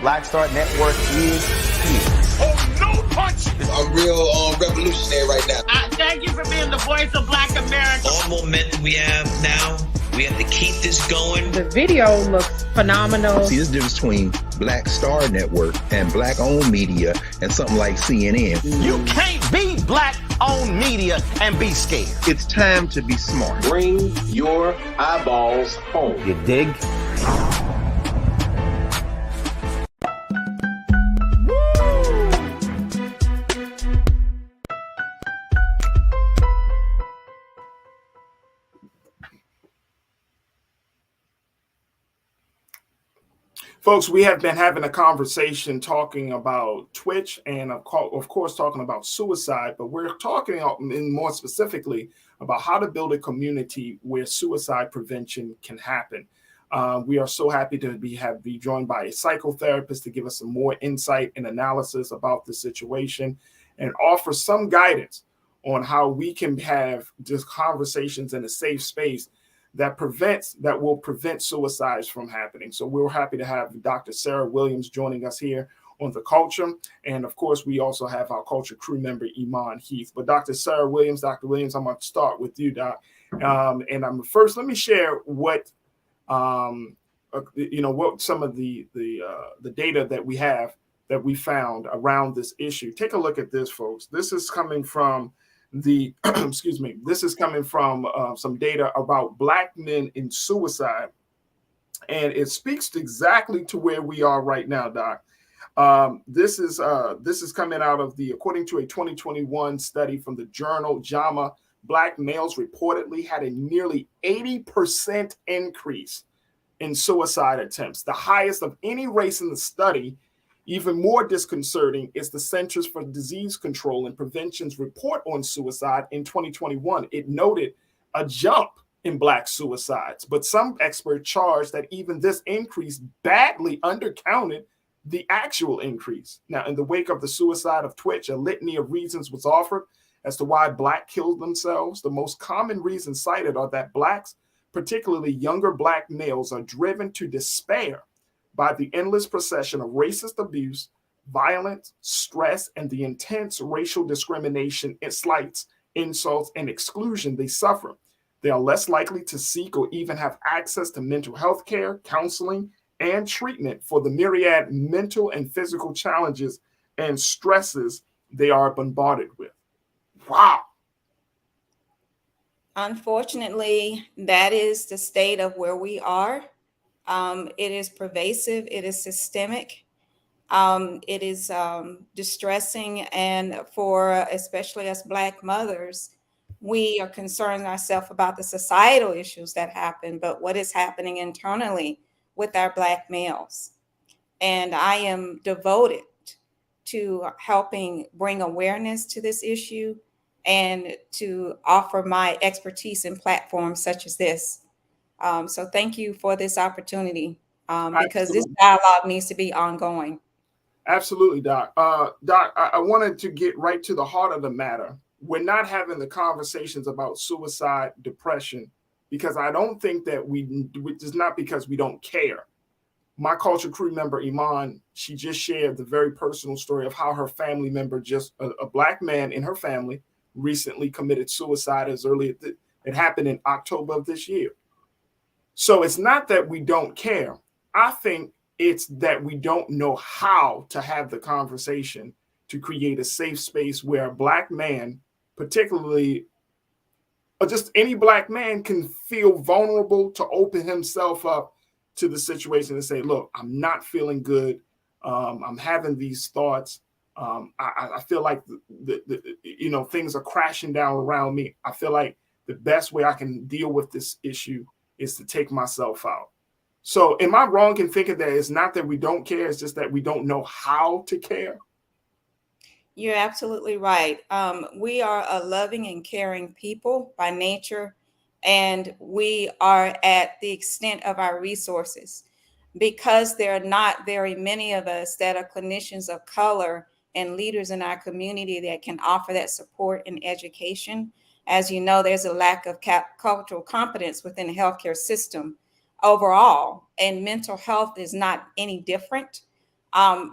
Black Star Network is here. Oh, no punch! I'm real revolutionary right now. Thank you for being the voice of Black America. All momentum we have now, we have to keep this going. The video looks phenomenal. See, there's a difference between Black Star Network and black-owned media and something like CNN. You can't be black-owned media and be scared. It's time to be smart. Bring your eyeballs home. You dig? Folks, we have been having a conversation talking about Twitch and, of course, talking about suicide, but we're talking more specifically about how to build a community where suicide prevention can happen. We are so happy to be joined by a psychotherapist to give us some more insight and analysis about the situation and offer some guidance on how we can have just conversations in a safe space that will prevent suicides from happening. So we're happy to have Dr. Sarah Williams joining us here on The Culture. And of course, we also have our Culture crew member, Iman Heath. But Dr. Sarah Williams, Dr. Williams, I'm going to start with you, Doc. And first, let me share what some of the data that we found around this issue. Take a look at this, folks. This is coming from this is coming from some data about Black men in suicide, and it speaks exactly to where we are right now, Doc. This is coming out of according to a 2021 study from the journal JAMA. Black males reportedly had a nearly 80% increase in suicide attempts, the highest of any race in the study. Even more disconcerting is the Centers for Disease Control and Prevention's report on suicide in 2021. It noted a jump in Black suicides, but some experts charged that even this increase badly undercounted the actual increase. Now, in the wake of the suicide of Twitch, a litany of reasons was offered as to why Black killed themselves. The most common reasons cited are that Blacks, particularly younger Black males, are driven to despair by the endless procession of racist abuse, violence, stress, and the intense racial discrimination, slights, insults, and exclusion they suffer. They are less likely to seek or even have access to mental health care, counseling, and treatment for the myriad mental and physical challenges and stresses they are bombarded with. Wow. Unfortunately, that is the state of where we are. It is pervasive. It is systemic. It is distressing. And for especially us Black mothers, we are concerned ourselves about the societal issues that happen, but what is happening internally with our Black males. And I am devoted to helping bring awareness to this issue and to offer my expertise in platforms such as this. So thank you for this opportunity because this dialogue needs to be ongoing. Absolutely, Doc. Doc, I wanted to get right to the heart of the matter. We're not having the conversations about suicide, depression, because I don't think that it's not because we don't care. My Culture crew member, Iman, she just shared the very personal story of how her family member, a Black man in her family, recently committed suicide it happened in October of this year. So it's not that we don't care. I think it's that we don't know how to have the conversation to create a safe space where a Black man, particularly, or just any Black man, can feel vulnerable to open himself up to the situation and say, look, I'm not feeling good. I'm having these thoughts. I feel like things are crashing down around me. I feel like the best way I can deal with this issue is to take myself out. So am I wrong in thinking that it's not that we don't care, it's just that we don't know how to care? You're absolutely right. We are a loving and caring people by nature, and we are at the extent of our resources. Because there are not very many of us that are clinicians of color and leaders in our community that can offer that support and education. As you know, there's a lack of cultural competence within the healthcare system overall, and mental health is not any different,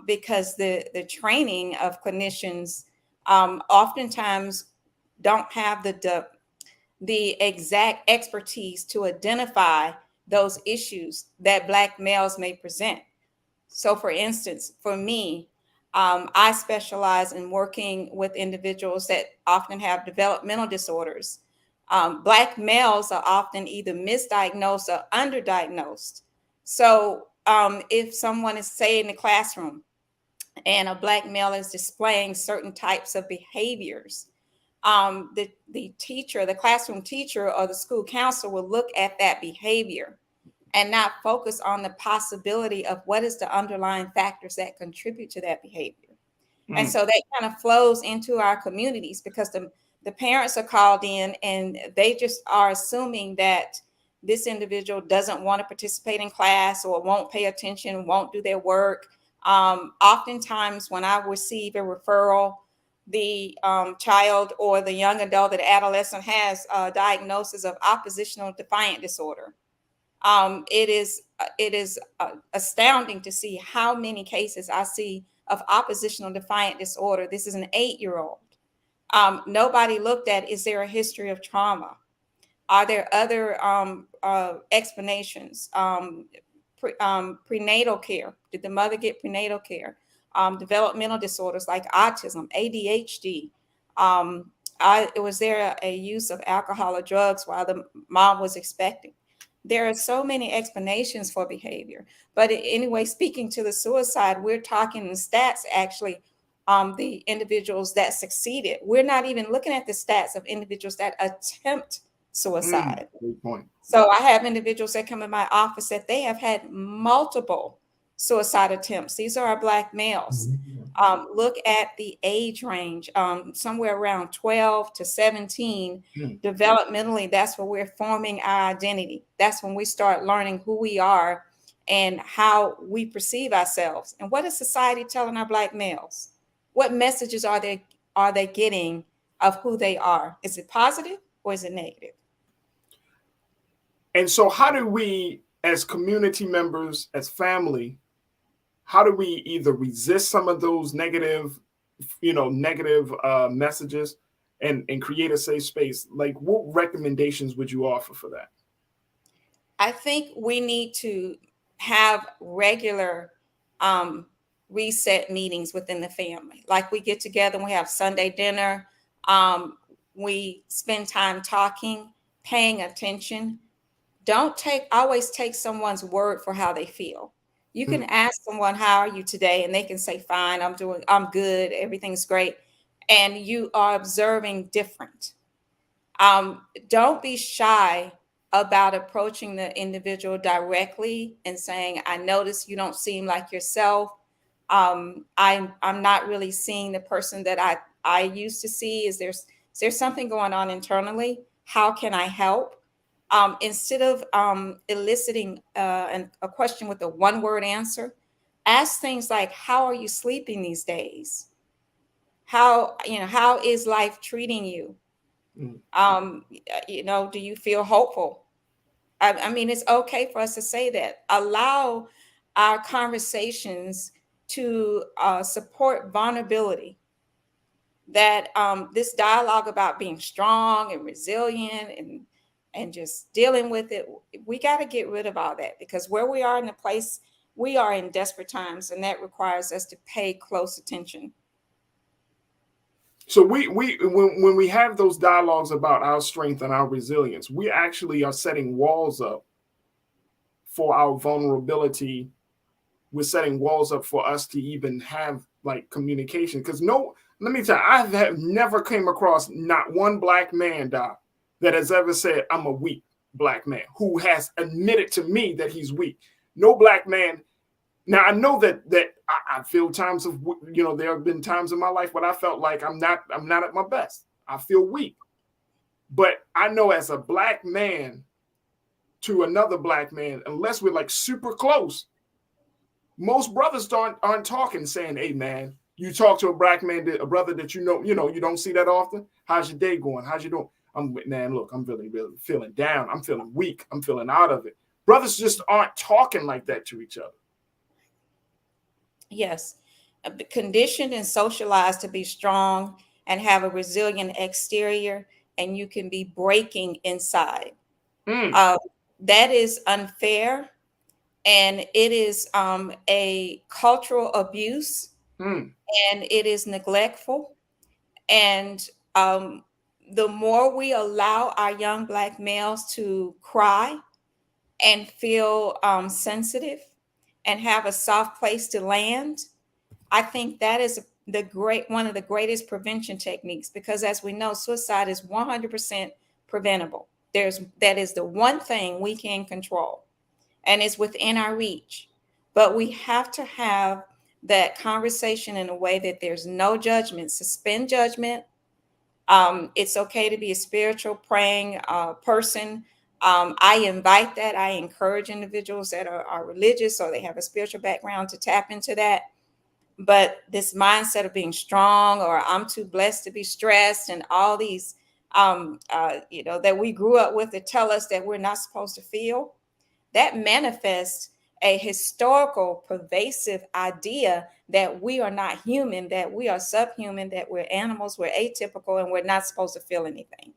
because the training of clinicians oftentimes don't have the exact expertise to identify those issues that Black males may present. So for instance, for me, I specialize in working with individuals that often have developmental disorders. Black males are often either misdiagnosed or underdiagnosed. So if someone is, say, in the classroom and a Black male is displaying certain types of behaviors, the teacher, the classroom teacher or the school counselor will look at that behavior and not focus on the possibility of what is the underlying factors that contribute to that behavior. And so that kind of flows into our communities, because the parents are called in and they just are assuming that this individual doesn't want to participate in class or won't pay attention, won't do their work. Oftentimes when I receive a referral, the child or the young adult or the adolescent has a diagnosis of oppositional defiant disorder. It is astounding to see how many cases I see of oppositional defiant disorder. This is an 8-year-old. Nobody looked at, is there a history of trauma? Are there other explanations? Prenatal care. Did the mother get prenatal care? Developmental disorders like autism, ADHD. Was there a use of alcohol or drugs while the mom was expecting? There are so many explanations for behavior. But anyway, speaking to the suicide, we're talking the stats actually, the individuals that succeeded. We're not even looking at the stats of individuals that attempt suicide. Great point. So I have individuals that come in my office that they have had multiple suicide attempts. These are our Black males. Look at the age range, somewhere around 12 to 17. Developmentally, that's where we're forming our identity. That's when we start learning who we are and how we perceive ourselves. And what is society telling our Black males? What messages are they getting of who they are? Is it positive or is it negative? And so how do we, as community members, as family, how do we either resist some of those negative messages and create a safe space? Like, what recommendations would you offer for that? I think we need to have regular reset meetings within the family. Like, we get together and we have Sunday dinner. We spend time talking, paying attention. Don't always take someone's word for how they feel. You can ask someone, how are you today? And they can say, fine, I'm good, everything's great. And you are observing different. Don't be shy about approaching the individual directly and saying, I notice you don't seem like yourself. I'm not really seeing the person that I used to see. Is there something going on internally? How can I help? Instead of eliciting a question with a one-word answer, ask things like, how are you sleeping these days? How is life treating you? Do you feel hopeful? I mean, it's okay for us to say that. Allow our conversations to support vulnerability. That this dialogue about being strong and resilient and just dealing with it, we got to get rid of all that, because where we are in the place, we are in desperate times, and that requires us to pay close attention. So when we have those dialogues about our strength and our resilience, we actually are setting walls up for our vulnerability we're setting walls up for us to even have like communication. Because let me tell you, I have never came across not one black man, Doc, that has ever said, I'm a weak black man, who has admitted to me that he's weak. No black man. Now, I know that I feel times of, there have been times in my life when I felt like I'm not at my best. I feel weak. But I know as a black man to another black man, unless we're like super close, most brothers aren't talking saying, hey, man, you talk to a black man, a brother that you don't see that often. How's your day going? How's you doing? Look, I'm really, really feeling down. I'm feeling weak. I'm feeling out of it. Brothers just aren't talking like that to each other. Yes. Conditioned and socialized to be strong and have a resilient exterior, and you can be breaking inside. That is unfair, and it is a cultural abuse, and it is neglectful. And the more we allow our young black males to cry and feel sensitive and have a soft place to land, I think that is one of the greatest prevention techniques, because as we know, suicide is 100% preventable. That is the one thing we can control, and it's within our reach. But we have to have that conversation in a way that there's no judgment. Suspend judgment. It's okay to be a spiritual praying person. I invite that. I encourage individuals that are religious or they have a spiritual background to tap into that. But this mindset of being strong, or I'm too blessed to be stressed, and all these, that we grew up with that tell us that we're not supposed to feel, that manifests a historical, pervasive idea that we are not human, that we are subhuman, that we're animals, we're atypical, and we're not supposed to feel anything.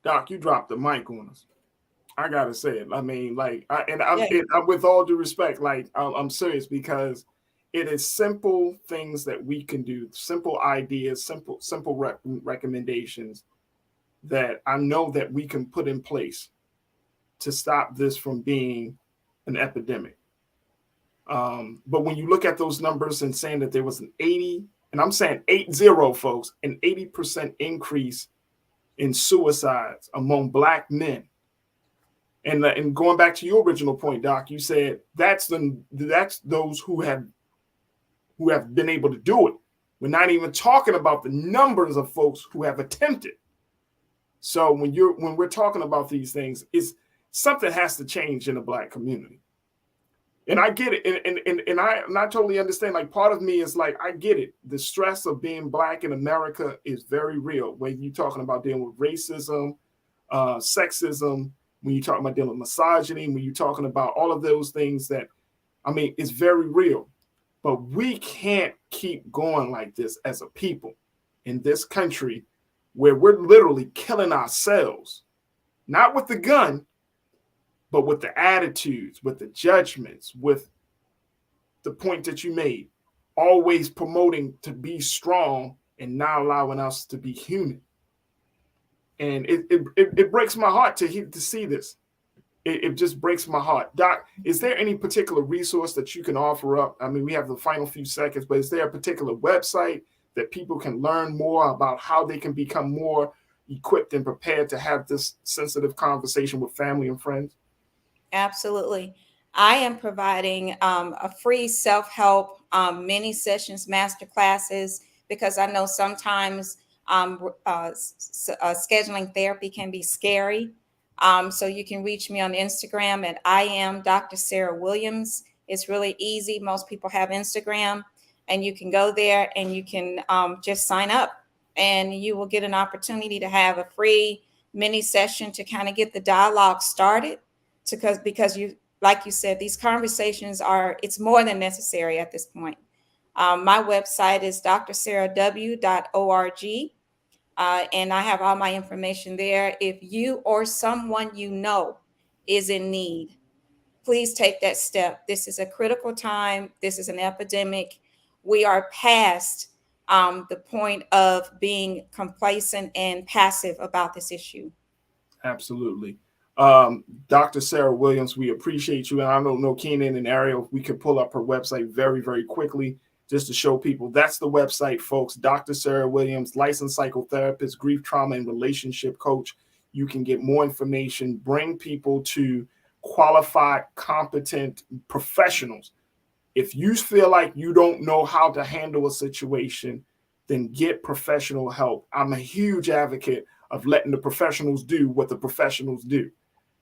Doc, you dropped the mic on us. I gotta say it. I mean, like, with all due respect, like, I'm serious, because it is simple things that we can do, simple ideas, simple recommendations that I know that we can put in place to stop this from being an epidemic. But when you look at those numbers and saying that there was an 80, and I'm saying 80, folks, an 80% increase in suicides among black men. And going back to your original point, Doc, you said that's those who have been able to do it. We're not even talking about the numbers of folks who have attempted. So when we're talking about these things, something has to change in the black community. And I get it, and I totally understand. Like, part of me is like, I get it. The stress of being black in America is very real. When you're talking about dealing with racism, sexism, when you're talking about dealing with misogyny, when you're talking about all of those things that, I mean, it's very real. But we can't keep going like this as a people in this country, where we're literally killing ourselves, not with the gun, but with the attitudes, with the judgments, with the point that you made, always promoting to be strong and not allowing us to be human. And it breaks my heart to see this. It just breaks my heart. Doc, is there any particular resource that you can offer up? I mean, we have the final few seconds, but is there a particular website that people can learn more about how they can become more equipped and prepared to have this sensitive conversation with family and friends? Absolutely. I am providing a free self-help mini sessions, master classes, because I know sometimes scheduling therapy can be scary. So you can reach me on Instagram at I am Dr. Sarah Williams. It's really easy. Most people have Instagram, and you can go there and you can just sign up, and you will get an opportunity to have a free mini session to kind of get the dialogue started. Because you, like you said, these conversations it's more than necessary at this point. My website is drsarahw.org. And I have all my information there. If you or someone you know is in need, please take that step. This is a critical time. This is an epidemic. We are past the point of being complacent and passive about this issue. Absolutely. Dr. Sarah Williams, we appreciate you. And I don't know, Keenan and Ariel, we could pull up her website very, very quickly just to show people. That's the website, folks. Dr. Sarah Williams, licensed psychotherapist, grief, trauma, and relationship coach. You can get more information, bring people to qualified, competent professionals. If you feel like you don't know how to handle a situation, then get professional help. I'm a huge advocate of letting the professionals do what the professionals do.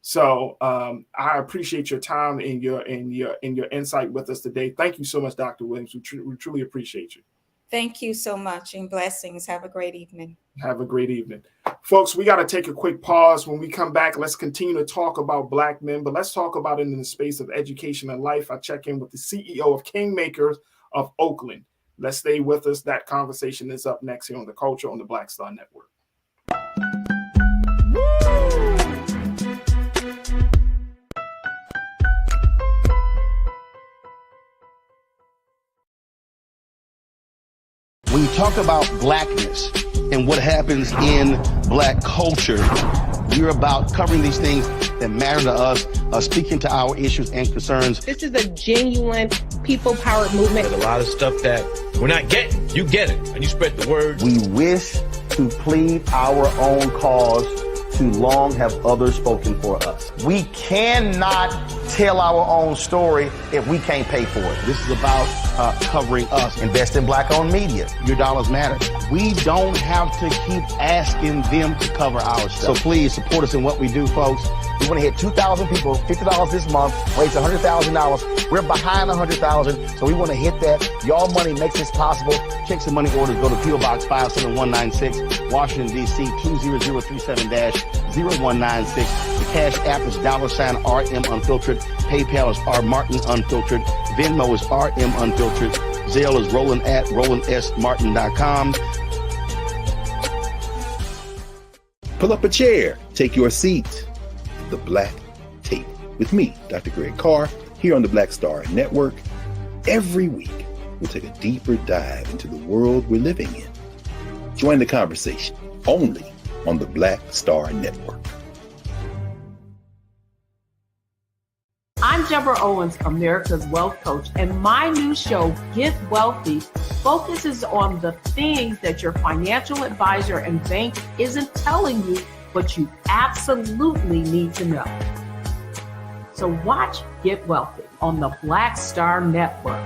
So I appreciate your time and your insight with us today. Thank you so much, Dr. Williams. We truly appreciate you. Thank you so much, and blessings. Have a great evening. Have a great evening. Folks, we got to take a quick pause. When we come back, let's continue to talk about Black men, but let's talk about it in the space of education and life. I check in with the CEO of Kingmakers of Oakland. Let's stay with us. That conversation is up next here on The Culture on the Black Star Network. When you talk about blackness and what happens in Black culture, we're about covering these things that matter to us, speaking to our issues and concerns. This is a genuine people-powered movement. There's a lot of stuff that we're not getting. You get it, and you spread the word. We wish to plead our own cause. Too long have others spoken for us. We cannot tell our own story if we can't pay for it. This is about covering us. Invest in Black-owned media. Your dollars matter. We don't have to keep asking them to cover our stuff. So please support us in what we do, folks. We want to hit 2,000 people, $50 this month, raise $100,000. We're behind 100,000, so we want to hit that. Y'all money makes this possible. Check some money orders. Go to P.O. Box 57196, Washington, D.C. 20037-0196. The Cash App is $RM Unfiltered. PayPal is R Martin Unfiltered. Venmo is RM Unfiltered. Zelle is Roland at RolandSMartin.com. Pull up a chair. Take your seat. The Black Tape with me, Dr. Greg Carr, here on the Black Star Network. Every week, we'll take a deeper dive into the world we're living in. Join the conversation only on the Black Star Network. I'm Deborah Owens, America's Wealth Coach, and my new show, Get Wealthy, focuses on the things that your financial advisor and bank isn't telling you, but you absolutely need to know. So watch Get Wealthy on the Black Star Network.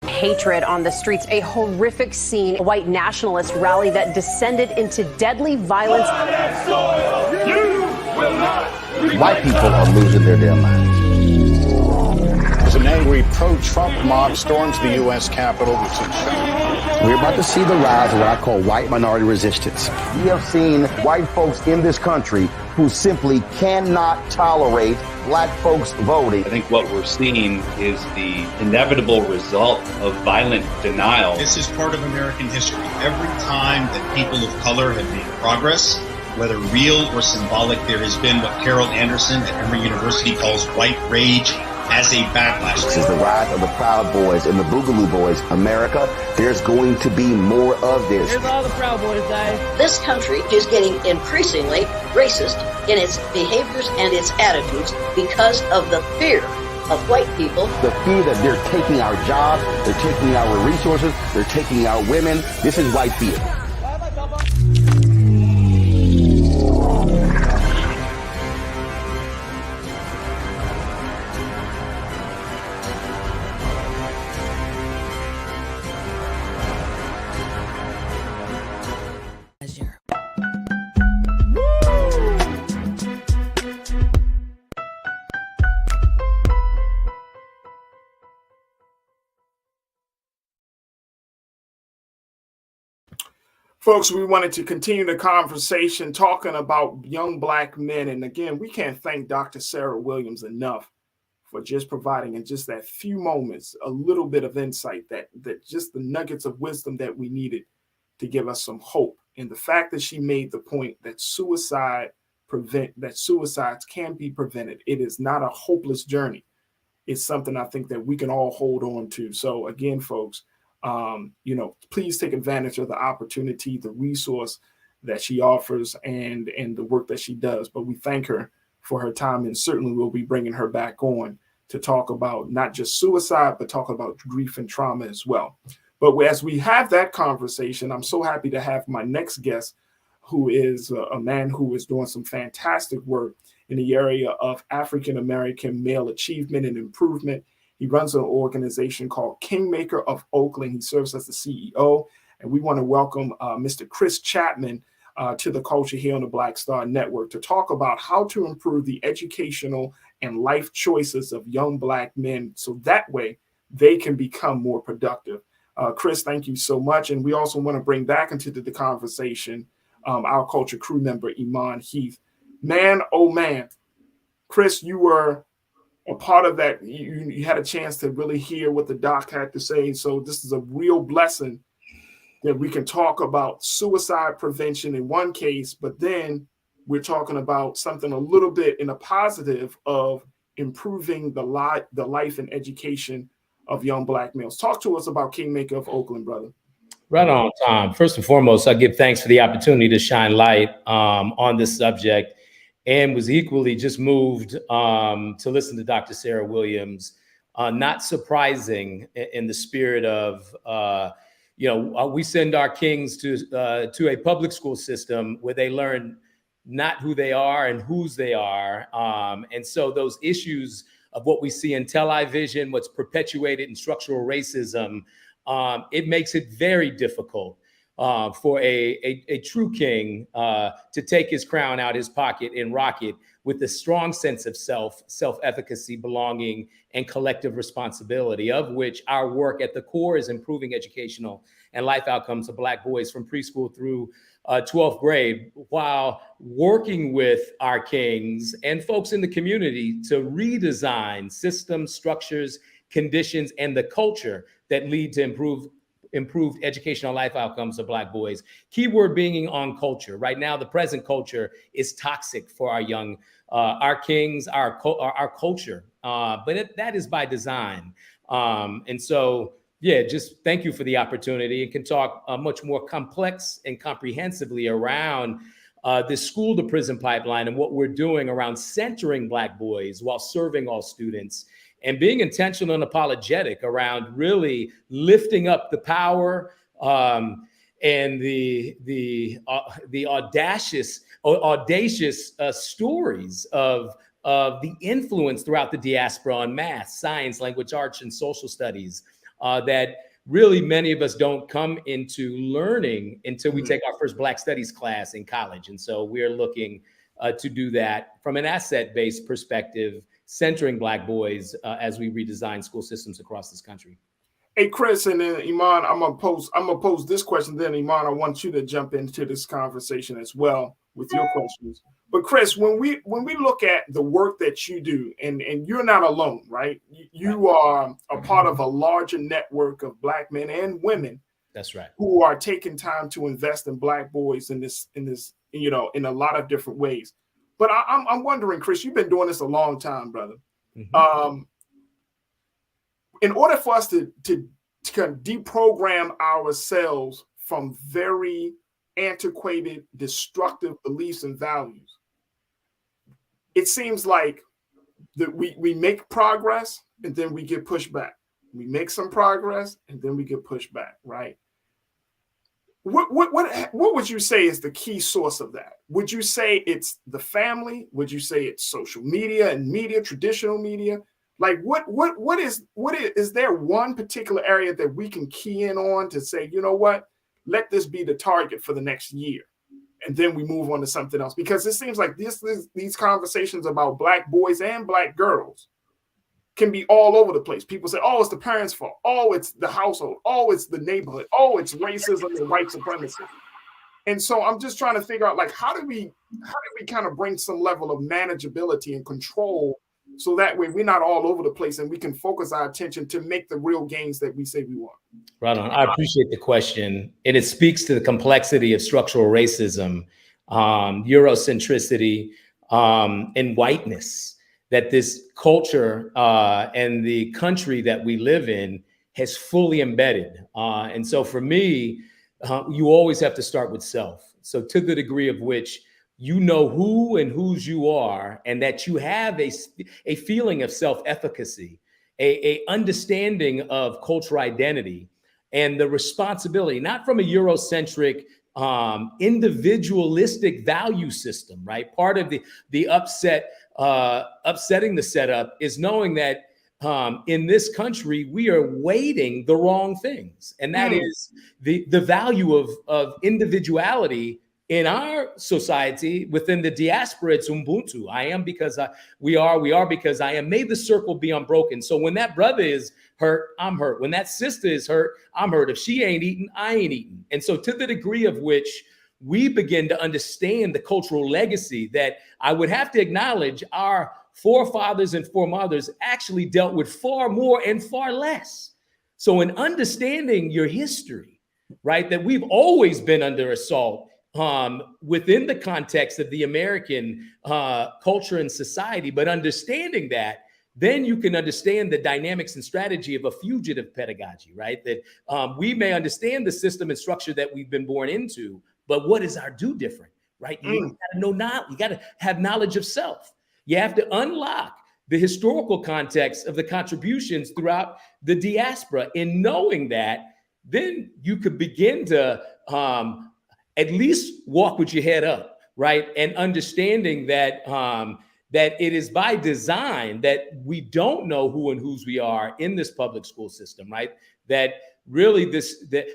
Hatred on the streets, a horrific scene, a white nationalist rally that descended into deadly violence. White people are losing their damn minds. As an angry pro-Trump mob storms the U.S. Capitol, we're about to see the rise of what I call white minority resistance. We have seen white folks in this country who simply cannot tolerate Black folks voting. I think what we're seeing is the inevitable result of violent denial. This is part of American history. Every time that people of color have made progress, whether real or symbolic, there has been what Carol Anderson at Emory University calls white rage as a backlash. This is the rise of the Proud Boys and the Boogaloo Boys. America, there's going to be more of this. Here's all the Proud Boys, guys. This country is getting increasingly racist in its behaviors and its attitudes because of the fear of white people. The fear that they're taking our jobs, they're taking our resources, they're taking our women. This is white fear. Folks, we wanted to continue the conversation talking about young Black men. And again, we can't thank Dr. Sarah Williams enough for just providing in just that few moments, a little bit of insight, that just the nuggets of wisdom that we needed to give us some hope. And the fact that she made the point that suicides can be prevented. It is not a hopeless journey. It's something I think that we can all hold on to. So again, folks, please take advantage of the opportunity, the resource that she offers, and the work that she does. But we thank her for her time, and certainly we'll be bringing her back on to talk about not just suicide, but talk about grief and trauma as well. But as we have that conversation, I'm so happy to have my next guest, who is a man who is doing some fantastic work in the area of African-American male achievement and improvement. He runs an organization called Kingmaker of Oakland. He serves as the CEO. And we want to welcome Mr. Chris Chapman to the culture here on the Black Star Network to talk about how to improve the educational and life choices of young Black men so that way they can become more productive. Chris, thank you so much. And we also want to bring back into the conversation our culture crew member, Iman Heath. Man, oh man, Chris, you were a part of that. You had a chance to really hear what the doc had to say. So this is a real blessing that we can talk about suicide prevention in one case, but then we're talking about something a little bit in a positive of improving the life and education of young Black males. Talk to us about Kingmaker of Oakland, brother. Right on, Tom. First and foremost, I give thanks for the opportunity to shine light on this subject, and was equally just moved to listen to Dr. Sarah Williams. Not surprising in the spirit of, we send our kings to a public school system where they learn not who they are and whose they are. And so those issues of what we see in television, what's perpetuated in structural racism, it makes it very difficult for a true king to take his crown out his pocket and rock it with a strong sense of self-efficacy, belonging, and collective responsibility, of which our work at the core is improving educational and life outcomes of Black boys from preschool through 12th grade, while working with our kings and folks in the community to redesign systems, structures, conditions, and the culture that lead to improved educational life outcomes of Black boys. Keyword being on culture. Right now, the present culture is toxic for our young, our kings, our culture, but that is by design. And so, yeah, just thank you for the opportunity, and can talk much more complex and comprehensively around this school to prison pipeline and what we're doing around centering Black boys while serving all students, and being intentional and apologetic around really lifting up the power and the audacious stories of the influence throughout the diaspora on math, science, language arts, and social studies that really many of us don't come into learning until we take our first Black Studies class in college. And so we're looking to do that from an asset-based perspective, centering Black boys as we redesign school systems across this country. Hey, Chris, and then Iman, I'm gonna pose this question. Then Iman, I want you to jump into this conversation as well with your questions. But Chris, when we look at the work that you do, and you're not alone, right? You are a part of a larger network of Black men and women. That's right. Who are taking time to invest in Black boys in this, in a lot of different ways. But I'm wondering, Chris, you've been doing this a long time, brother. Mm-hmm. In order for us to kind of deprogram ourselves from very antiquated, destructive beliefs and values, it seems like that we make progress and then we get pushed back. We make some progress and then we get pushed back, right? What would you say is the key source of that? Would you say it's the family? Would you say it's social media and media, traditional media? Like what is there one particular area that we can key in on to say, you know what, let this be the target for the next year, and then we move on to something else? Because it seems like these conversations about Black boys and Black girls can be all over the place. People say, oh, it's the parents' fault. Oh, it's the household. Oh, it's the neighborhood. Oh, it's racism and white supremacy. And so I'm just trying to figure out, like, how do we kind of bring some level of manageability and control so that way we're not all over the place and we can focus our attention to make the real gains that we say we want? Right on. I appreciate the question. And it speaks to the complexity of structural racism, Eurocentricity, and whiteness, that this culture and the country that we live in has fully embedded. And so for me, you always have to start with self. So to the degree of which you know who and whose you are, and that you have a feeling of self-efficacy, a understanding of cultural identity, and the responsibility, not from a Eurocentric, individualistic value system, right? Part of the upsetting the setup is knowing that in this country, we are weighting the wrong things. And that is the value of individuality in our society. Within the diaspora, it's Ubuntu. I am because we are because I am. May the circle be unbroken. So when that brother is hurt, I'm hurt. When that sister is hurt, I'm hurt. If she ain't eating, I ain't eating. And so to the degree of which we begin to understand the cultural legacy that I would have to acknowledge our forefathers and foremothers actually dealt with far more and far less. So in understanding your history, right, that we've always been under assault within the context of the American culture and society, but understanding that, then you can understand the dynamics and strategy of a fugitive pedagogy, right? That we may understand the system and structure that we've been born into, but what is our do different, right? You gotta know now, you gotta have knowledge of self. You have to unlock the historical context of the contributions throughout the diaspora. In knowing that, then you could begin to at least walk with your head up, right? And understanding that that it is by design that we don't know who and whose we are in this public school system, right? That really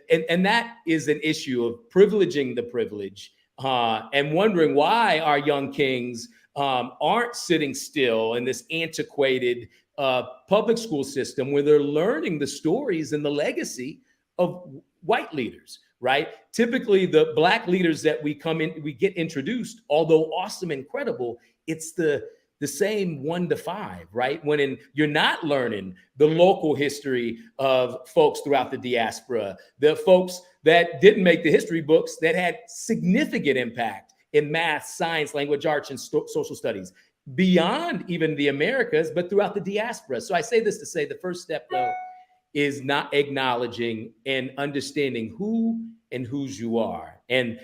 and that is an issue of privileging the privilege and wondering why our young kings aren't sitting still in this antiquated public school system where they're learning the stories and the legacy of white leaders, right? Typically, the Black leaders that we get introduced, although awesome and credible, it's the same 1 to 5, right? When you're not learning the local history of folks throughout the diaspora, the folks that didn't make the history books that had significant impact in math, science, language arts, and social studies, beyond even the Americas, but throughout the diaspora. So I say this to say the first step, though, is not acknowledging and understanding who and whose you are. And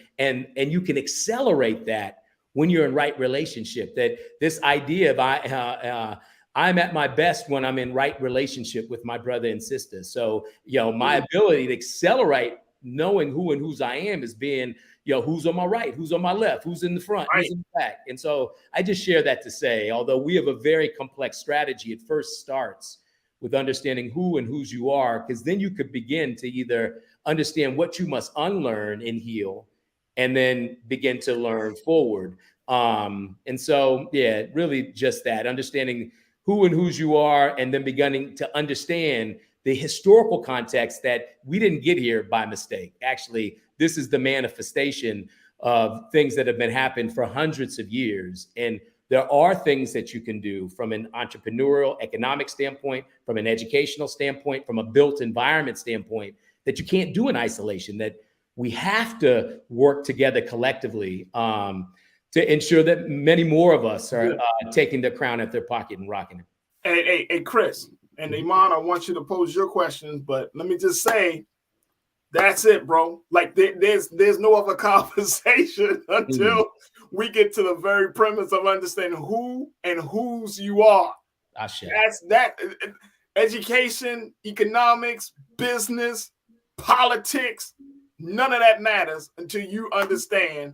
you can accelerate that when you're in right relationship. That this idea of I'm at my best when I'm in right relationship with my brother and sister. So, my ability to accelerate knowing who and whose I am is being, who's on my right, who's on my left, who's in the front, who's in the back. And so I just share that to say, although we have a very complex strategy, it first starts with understanding who and whose you are, because then you could begin to either understand what you must unlearn and heal, and then begin to learn forward. And so, really just that, understanding who and whose you are, and then beginning to understand the historical context that we didn't get here by mistake. Actually, this is the manifestation of things that have been happening for hundreds of years. And there are things that you can do from an entrepreneurial, economic standpoint, from an educational standpoint, from a built environment standpoint, that you can't do in isolation, that we have to work together collectively to ensure that many more of us are taking the crown at their pocket and rocking it. Hey, Chris and Iman, I want you to pose your questions, but let me just say, that's it, bro. Like there's no other conversation until we get to the very premise of understanding who and whose you are. That's that. Education, economics, business, politics, none of that matters until you understand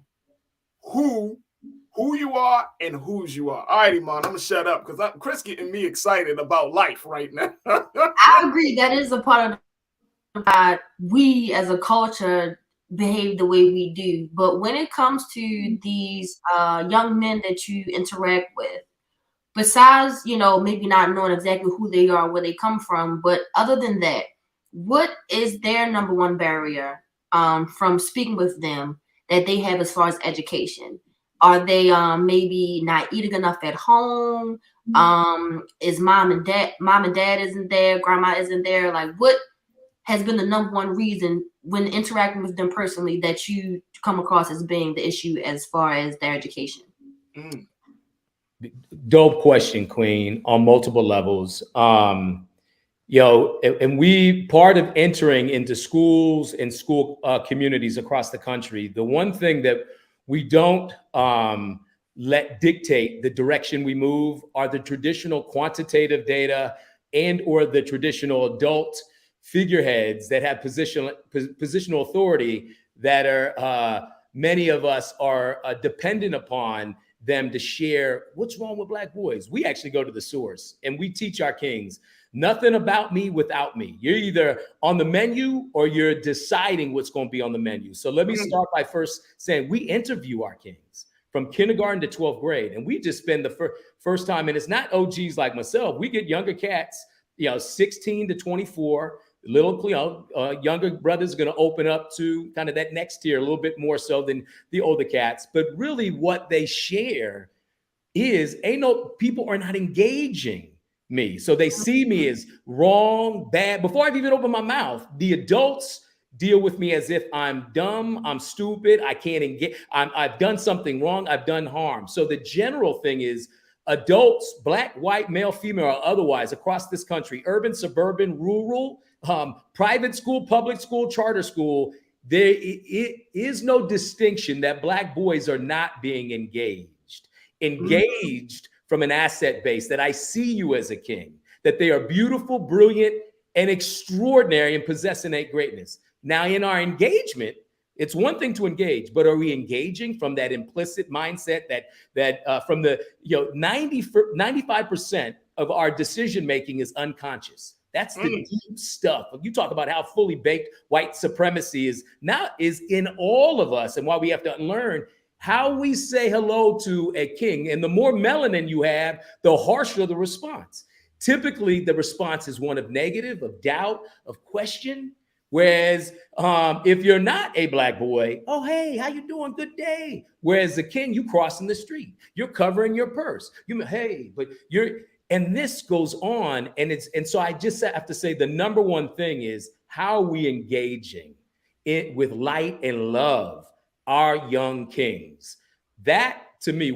who you are and whose you are. All right, Iman, I'm gonna shut up because Chris getting me excited about life right now. I agree. That is a part of that we as a culture behave the way we do. But when it comes to these young men that you interact with, besides, maybe not knowing exactly who they are, where they come from, but other than that, what is their number one barrier from speaking with them that they have as far as education? Are they maybe not eating enough at home? Is mom and dad isn't there, grandma isn't there? Like, what has been the number one reason when interacting with them personally that you come across as being the issue as far as their education? Dope question, Queen, on multiple levels. and we, part of entering into schools and school communities across the country, the one thing that we don't let dictate the direction we move are the traditional quantitative data and or the traditional adult figureheads that have positional authority that are, many of us are dependent upon them to share what's wrong with Black boys. We actually go to the source and we teach our kings, nothing about me without me. You're either on the menu or you're deciding what's going to be on the menu. So let me start by first saying we interview our kings from kindergarten to 12th grade. And we just spend the first time, and it's not OGs like myself. We get younger cats, 16 to 24, little, younger brothers are going to open up to kind of that next tier a little bit more so than the older cats. But really what they share is, people are not engaging me. So they see me as wrong, bad. Before I've even opened my mouth, the adults deal with me as if I'm dumb, I'm stupid, I can't engage, I've done something wrong, I've done harm. So the general thing is adults, Black, white, male, female, or otherwise across this country, urban, suburban, rural, private school, public school, charter school, there is no distinction that Black boys are not being engaged from an asset base, that I see you as a king, that they are beautiful, brilliant, and extraordinary and possess innate greatness. Now, in our engagement, it's one thing to engage, but are we engaging from that implicit mindset that from the 95% of our decision making is unconscious? That's the deep stuff. You talk about how fully baked white supremacy is in all of us, and why we have to unlearn how we say hello to a king. And the more melanin you have, the harsher the response. Typically, the response is one of negative, of doubt, of question. Whereas if you're not a Black boy, oh, hey, how you doing? Good day. Whereas the king, you crossing the street, you're covering your purse. And this goes on. And so I just have to say the number one thing is, how are we engaging it with light and love our young kings? That to me,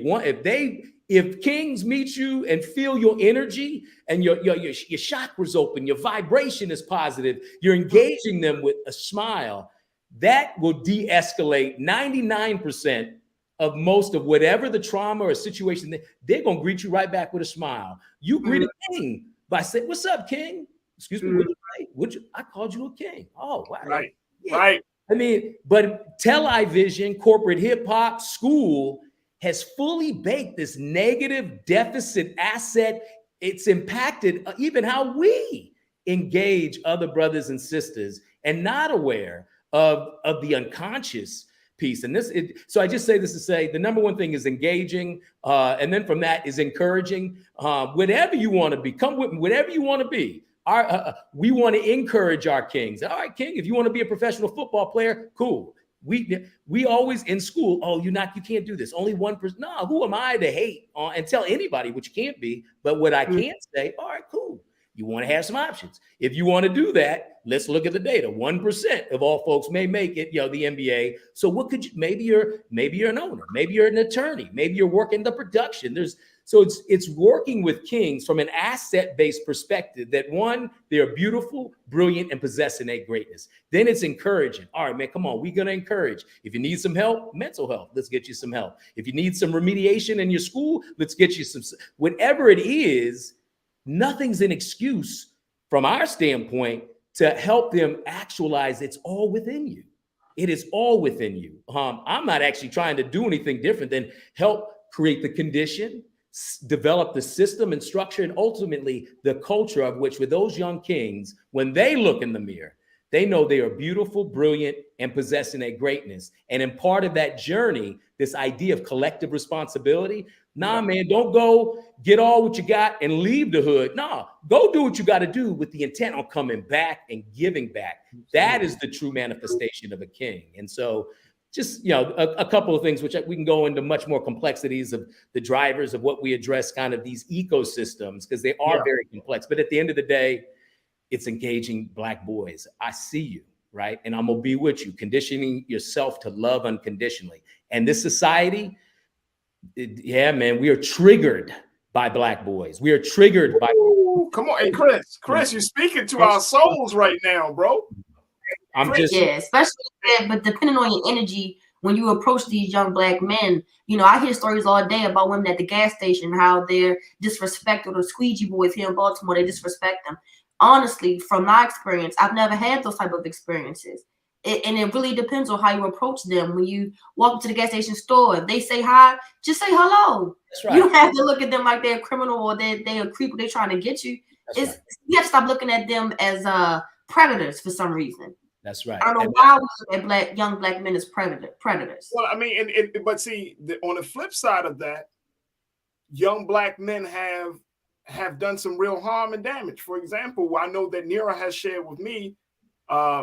if kings meet you and feel your energy and your chakras open, your vibration is positive, you're engaging them with a smile, that will de-escalate 99% of most of whatever the trauma or situation. They're going to greet you right back with a smile. You greet a king by saying, "What's up, king? Excuse me, I called you a king." Oh, wow. Right, yeah. right. I mean, but television, corporate hip hop, school has fully baked this negative deficit asset. It's impacted even how we engage other brothers and sisters, and not aware of the unconscious piece. And so I just say this to say the number one thing is engaging. And then from that is encouraging. Whatever you want to be, come with me, whatever you want to be. We want to encourage our kings. All right, king, if you want to be a professional football player, cool. We always in school, oh, you can't do this. Only one person. No, who am I to hate and tell anybody what you can't be? But what I can say, all right, cool. You want to have some options. If you want to do that, let's look at the data. 1% of all folks may make it, the NBA. So what could you, maybe you're an owner, maybe you're an attorney, maybe you're working the production. So it's working with kings from an asset-based perspective that, one, they're beautiful, brilliant, and possess innate greatness. Then it's encouraging. All right, man, come on. We're going to encourage. If you need some help, mental health, let's get you some help. If you need some remediation in your school, let's get you some, whatever it is, nothing's an excuse from our standpoint to help them actualize it's all within you. It is all within you. I'm not actually trying to do anything different than help create the condition, develop the system and structure, and ultimately the culture of which, with those young kings, when they look in the mirror, they know they are beautiful, brilliant, and possessing a greatness. And in part of that journey, this idea of collective responsibility, nah, man, don't go get all what you got and leave the hood. No, go do what you got to do with the intent on coming back and giving back. That is the true manifestation of a king. And so just, a couple of things, which we can go into much more complexities of the drivers of what we address, kind of these ecosystems, because they are very complex. But at the end of the day, it's engaging Black boys. I see you, right? And I'm going to be with you, conditioning yourself to love unconditionally. And this society, yeah, man, we are triggered by Black boys. We are triggered by. Ooh, come on, hey Chris, you're speaking to our souls right now, bro. Especially but depending on your energy when you approach these young Black men. You know, I hear stories all day about women at the gas station, how they're disrespected, or squeegee boys here in Baltimore, they disrespect them. Honestly, from my experience, I've never had those type of experiences. And it really depends on how you approach them. When you walk to the gas station store, if they say hi, just say hello. That's right. You don't have to look at them like they're a criminal or they're a creep, or they're trying to get you. You have to stop looking at them as predators for some reason. That's right. I don't know why we look at young Black men as predators. Well, I mean, but see, on the flip side of that, young Black men have done some real harm and damage. For example, I know that Nira has shared with me,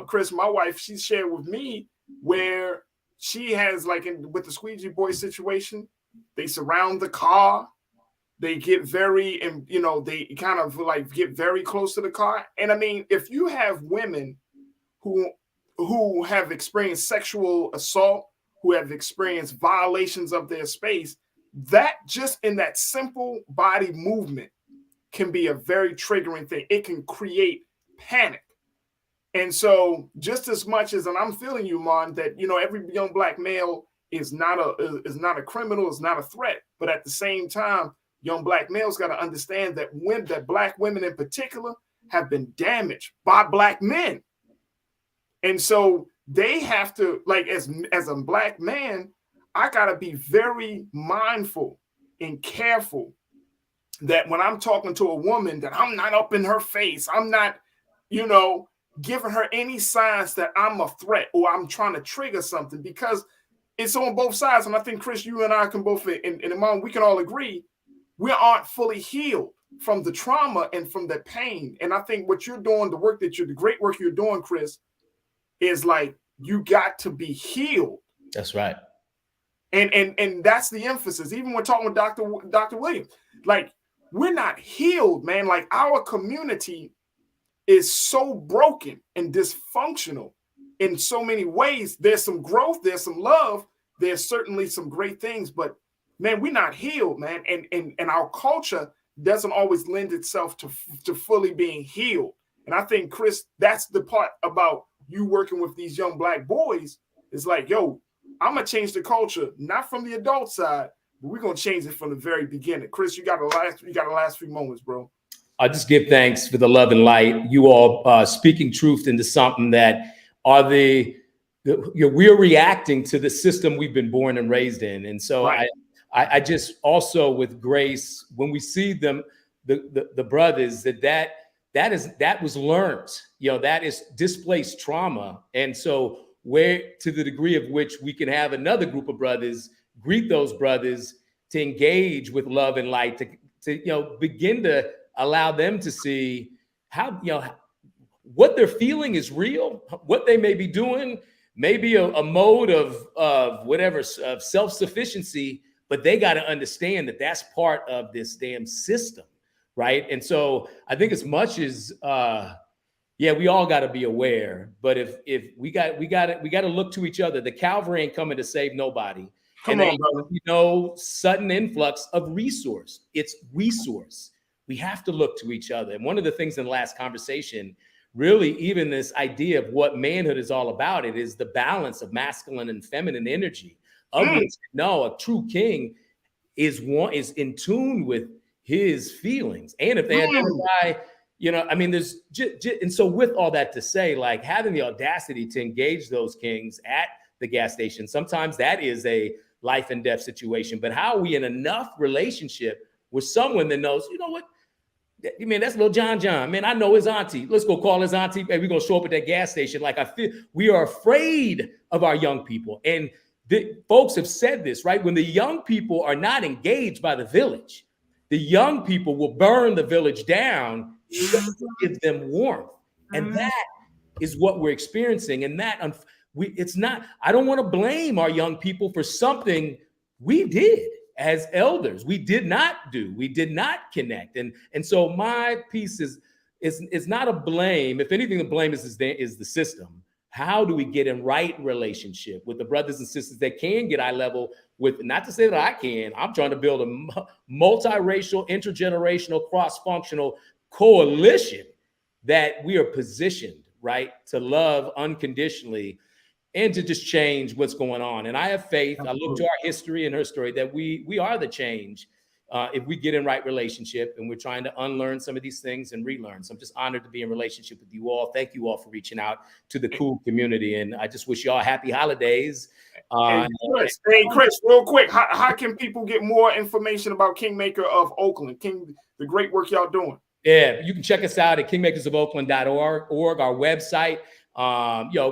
Chris, my wife, she shared with me where she has, like, with the squeegee boy situation, they surround the car. They get very, and you know, they kind of like get very close to the car. And I mean, if you have women who have experienced sexual assault, who have experienced violations of their space, that just in that simple body movement can be a very triggering thing. It can create panic. And so just as much as, and I'm feeling you, Mon, that, you know, every young Black male is not a criminal, is not a threat. But at the same time, young Black males got to understand that Black women in particular have been damaged by Black men. And so they have to, like, as a Black man, I got to be very mindful and careful that when I'm talking to a woman, that I'm not up in her face. I'm not, you know, giving her any signs that I'm a threat or I'm trying to trigger something, because it's on both sides. And I think, Chris, you and I can both, and Iman, we can all agree, we aren't fully healed from the trauma and from the pain. And I think what you're doing, the great work you're doing, Chris, is like, you got to be healed. That's right. And that's the emphasis. Even when talking with Dr. Williams, like, we're not healed, man. Like, our community is so broken and dysfunctional in so many ways. There's some growth, there's some love, there's certainly some great things, but man, we're not healed, man. And our culture doesn't always lend itself to fully being healed. And I think, Chris, that's the part about you working with these young Black boys. It's like, yo, I'm gonna change the culture, not from the adult side, but we're gonna change it from the very beginning. Chris, you got the last few moments, bro. I just give thanks for the love and light. You all speaking truth into something that are we're reacting to the system we've been born and raised in. And so right. I just also, with grace, when we see them, the brothers, that was learned, you know, that is displaced trauma. And so where, to the degree of which we can have another group of brothers, greet those brothers, to engage with love and light, to you know, begin to allow them to see how, you know, what they're feeling is real, what they may be doing, maybe a mode of whatever, of self-sufficiency, but they got to understand that that's part of this damn system, right? And so I think, as much as we all got to be aware, but if we got to look to each other. The Calvary ain't coming to save nobody. Come on, brother. You know, sudden influx of resource. It's resource. We have to look to each other. And one of the things in the last conversation, really, even this idea of what manhood is all about, it is the balance of masculine and feminine energy. Of which, no, a true king is in tune with his feelings. And if they identify, you know, I mean, there's and so with all that to say, like, having the audacity to engage those kings at the gas station, sometimes that is a life and death situation. But how are we in enough relationship with someone that knows, you know what, I mean, that's little John. Man, I know his auntie. Let's go call his auntie. Hey, we're going to show up at that gas station. Like, I feel we are afraid of our young people. And the folks have said this, right? When the young people are not engaged by the village, the young people will burn the village down just to give them warmth. And that is what we're experiencing. And that it's not, I don't want to blame our young people for something we did as elders. We did not do, we did not connect. And so my piece is not a blame. If anything, the blame is the system. How do we get in right relationship with the brothers and sisters that can get eye level with, not to say that I can, I'm trying to build a multiracial, intergenerational, cross-functional coalition that we are positioned, right, to love unconditionally and to just change what's going on. And I have faith, I look to our history and her story, that we are the change if we get in right relationship, and we're trying to unlearn some of these things and relearn. So I'm just honored to be in relationship with you all. Thank you all for reaching out to the cool community. And I just wish you all happy holidays. Hey, Chris, real quick, how can people get more information about Kingmaker of Oakland, the great work y'all doing? Yeah, you can check us out at kingmakersofoakland.org, our website.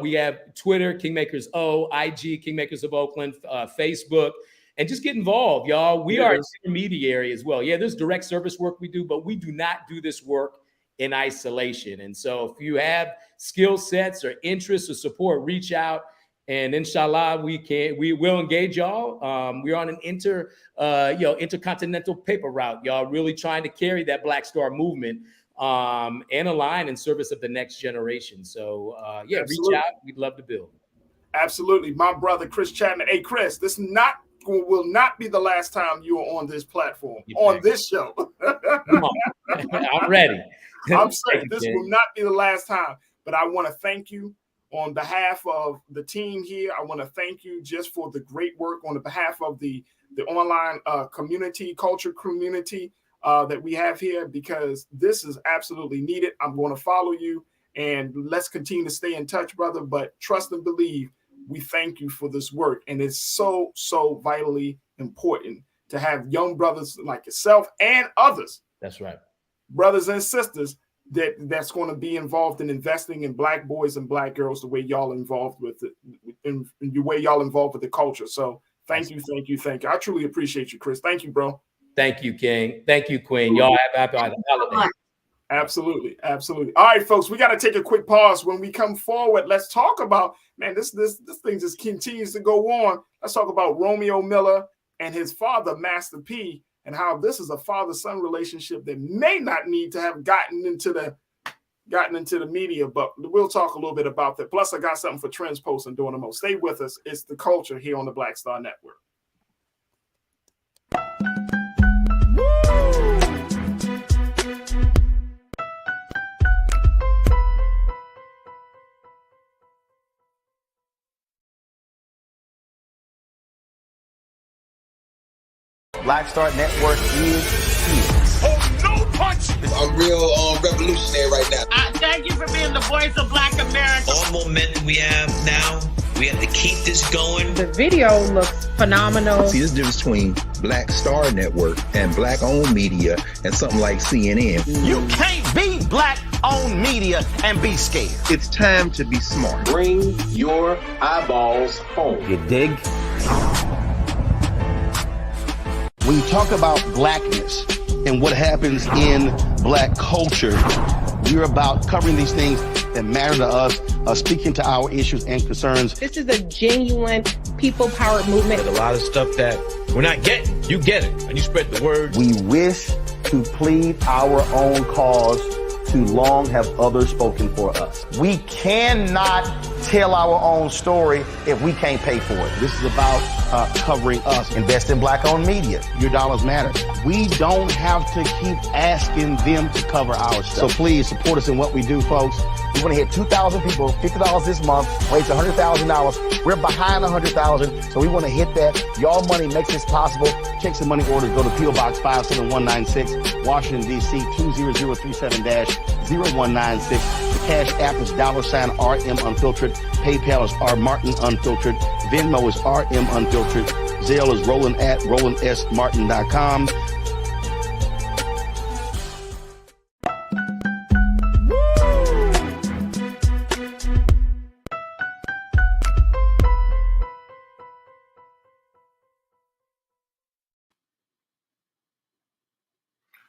We have Twitter, Kingmakers O, IG, Kingmakers of Oakland, Facebook, and just get involved, y'all. We are an intermediary as well. Yeah, there's direct service work we do, but we do not do this work in isolation. And so if you have skill sets or interests or support, reach out. And inshallah, we will engage y'all. We're on an intercontinental paper route, y'all, really trying to carry that Black Star movement and align in service of the next generation. So Absolutely. Reach out. We'd love to build. Absolutely. My brother, Chris Chapman. Hey, Chris, this will not be the last time you are on this platform, this show. Come on. I'm ready. I'm saying this will not be the last time, but I want to thank you on behalf of the team here. I want to thank you just for the great work on the behalf of the online community, culture community that we have here, because this is absolutely needed. I'm going to follow you, and let's continue to stay in touch, brother. But trust and believe, we thank you for this work. And it's so, so vitally important to have young brothers like yourself and others. That's right. Brothers and sisters that's going to be involved in investing in Black boys and Black girls the way y'all involved with it, in the way y'all involved with the culture. So thank you. I truly appreciate you, Chris. Thank you, bro. Thank you, King. Thank you, Queen. Y'all have happy holidays. Absolutely. All right, folks, we got to take a quick pause. When we come forward, let's talk about, man, this thing just continues to go on. Let's talk about Romeo Miller and his father, Master P, and how this is a father-son relationship that may not need to have gotten into the media, but we'll talk a little bit about that. Plus, I got something for Trends Post and Doing the Most. Stay with us. It's The Culture here on the Black Star Network. Black Star Network is here. Oh, no punch! I'm real revolutionary right now. Thank you for being the voice of Black America. All momentum we have now, we have to keep this going. The video looks phenomenal. See, there's a difference between Black Star Network and Black-owned media and something like CNN. You can't be Black-owned media and be scared. It's time to be smart. Bring your eyeballs home. You dig? When you talk about blackness and what happens in Black culture, we're about covering these things that matter to us, speaking to our issues and concerns. This is a genuine people-powered movement. There's a lot of stuff that we're not getting. You get it, and you spread the word. We wish to plead our own cause. Too long have others spoken for us. We cannot tell our own story if we can't pay for it. This is about covering us. Invest in Black-owned media. Your dollars matter. We don't have to keep asking them to cover our stuff. So please support us in what we do, folks. We want to hit 2,000 people, $50 this month, raise $100,000. We're behind 100,000, so we want to hit that. Y'all money makes this possible. Check some money orders. Go to P.O. Box 57196, Washington, D.C. 20037-0196. The Cash App is $RM Unfiltered. PayPal is R Martin Unfiltered. Venmo is RM Unfiltered. Zelle is roland@rolandsmartin.com.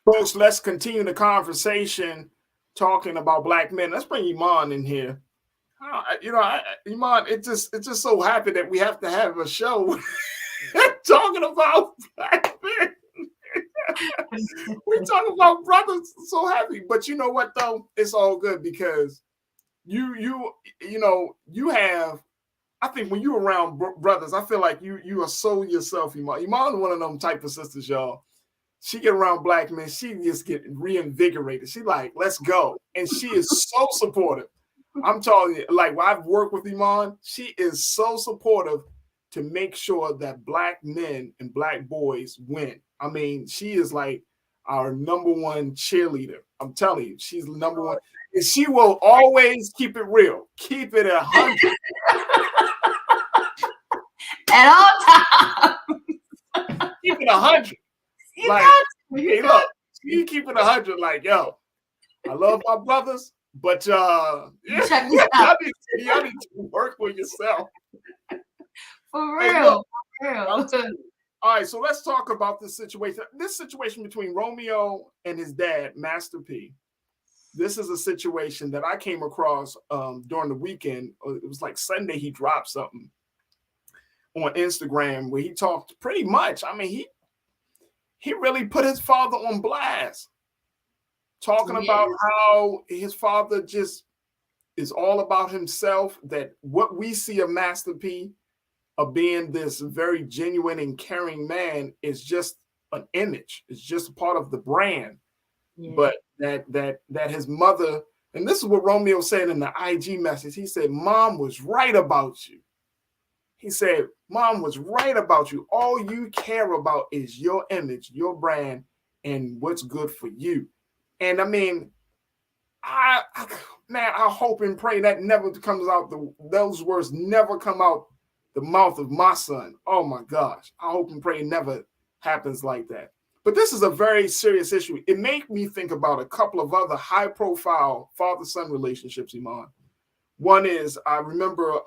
Folks, let's continue the conversation talking about Black men. Let's bring Iman in here. Iman, it's just so happy that we have to have a show talking about Black men. We talk about brothers, so happy. But you know what, though? It's all good because you have. I think when you're around brothers, I feel like you are so yourself, Iman. Iman, one of them type of sisters, y'all. She get around black men, she just get reinvigorated. She like, let's go, and she is so supportive. I'm telling you, like when I've worked with Iman, she is so supportive to make sure that black men and black boys win. I mean, she is like our number one cheerleader. I'm telling you, she's the number one. And she will always keep it real. Keep it 100. At all times. Keep it 100. Like, hey, look, you keep it 100. Like, yo, I love my brothers, but y'all need to work with yourself. For real. Hey, look, for real. All right, so let's talk about this situation. This situation between Romeo and his dad, Master P. This is a situation that I came across during the weekend. It was like Sunday. He dropped something on Instagram where he talked pretty much. I mean, he really put his father on blast, talking about how his father just is all about himself. That what we see of Master P of being this very genuine and caring man is just an image. It's just a part of the brand. Yeah. But that his mother, and this is what Romeo said in the IG message. He said, "Mom was right about you." He said, "Mom was right about you. All you care about is your image, your brand, and what's good for you." And I mean, I hope and pray that never comes out. Those words never come out the mouth of my son. Oh my gosh. I hope and pray it never happens like that. But this is a very serious issue. It made me think about a couple of other high-profile father-son relationships, Iman. One is, I remember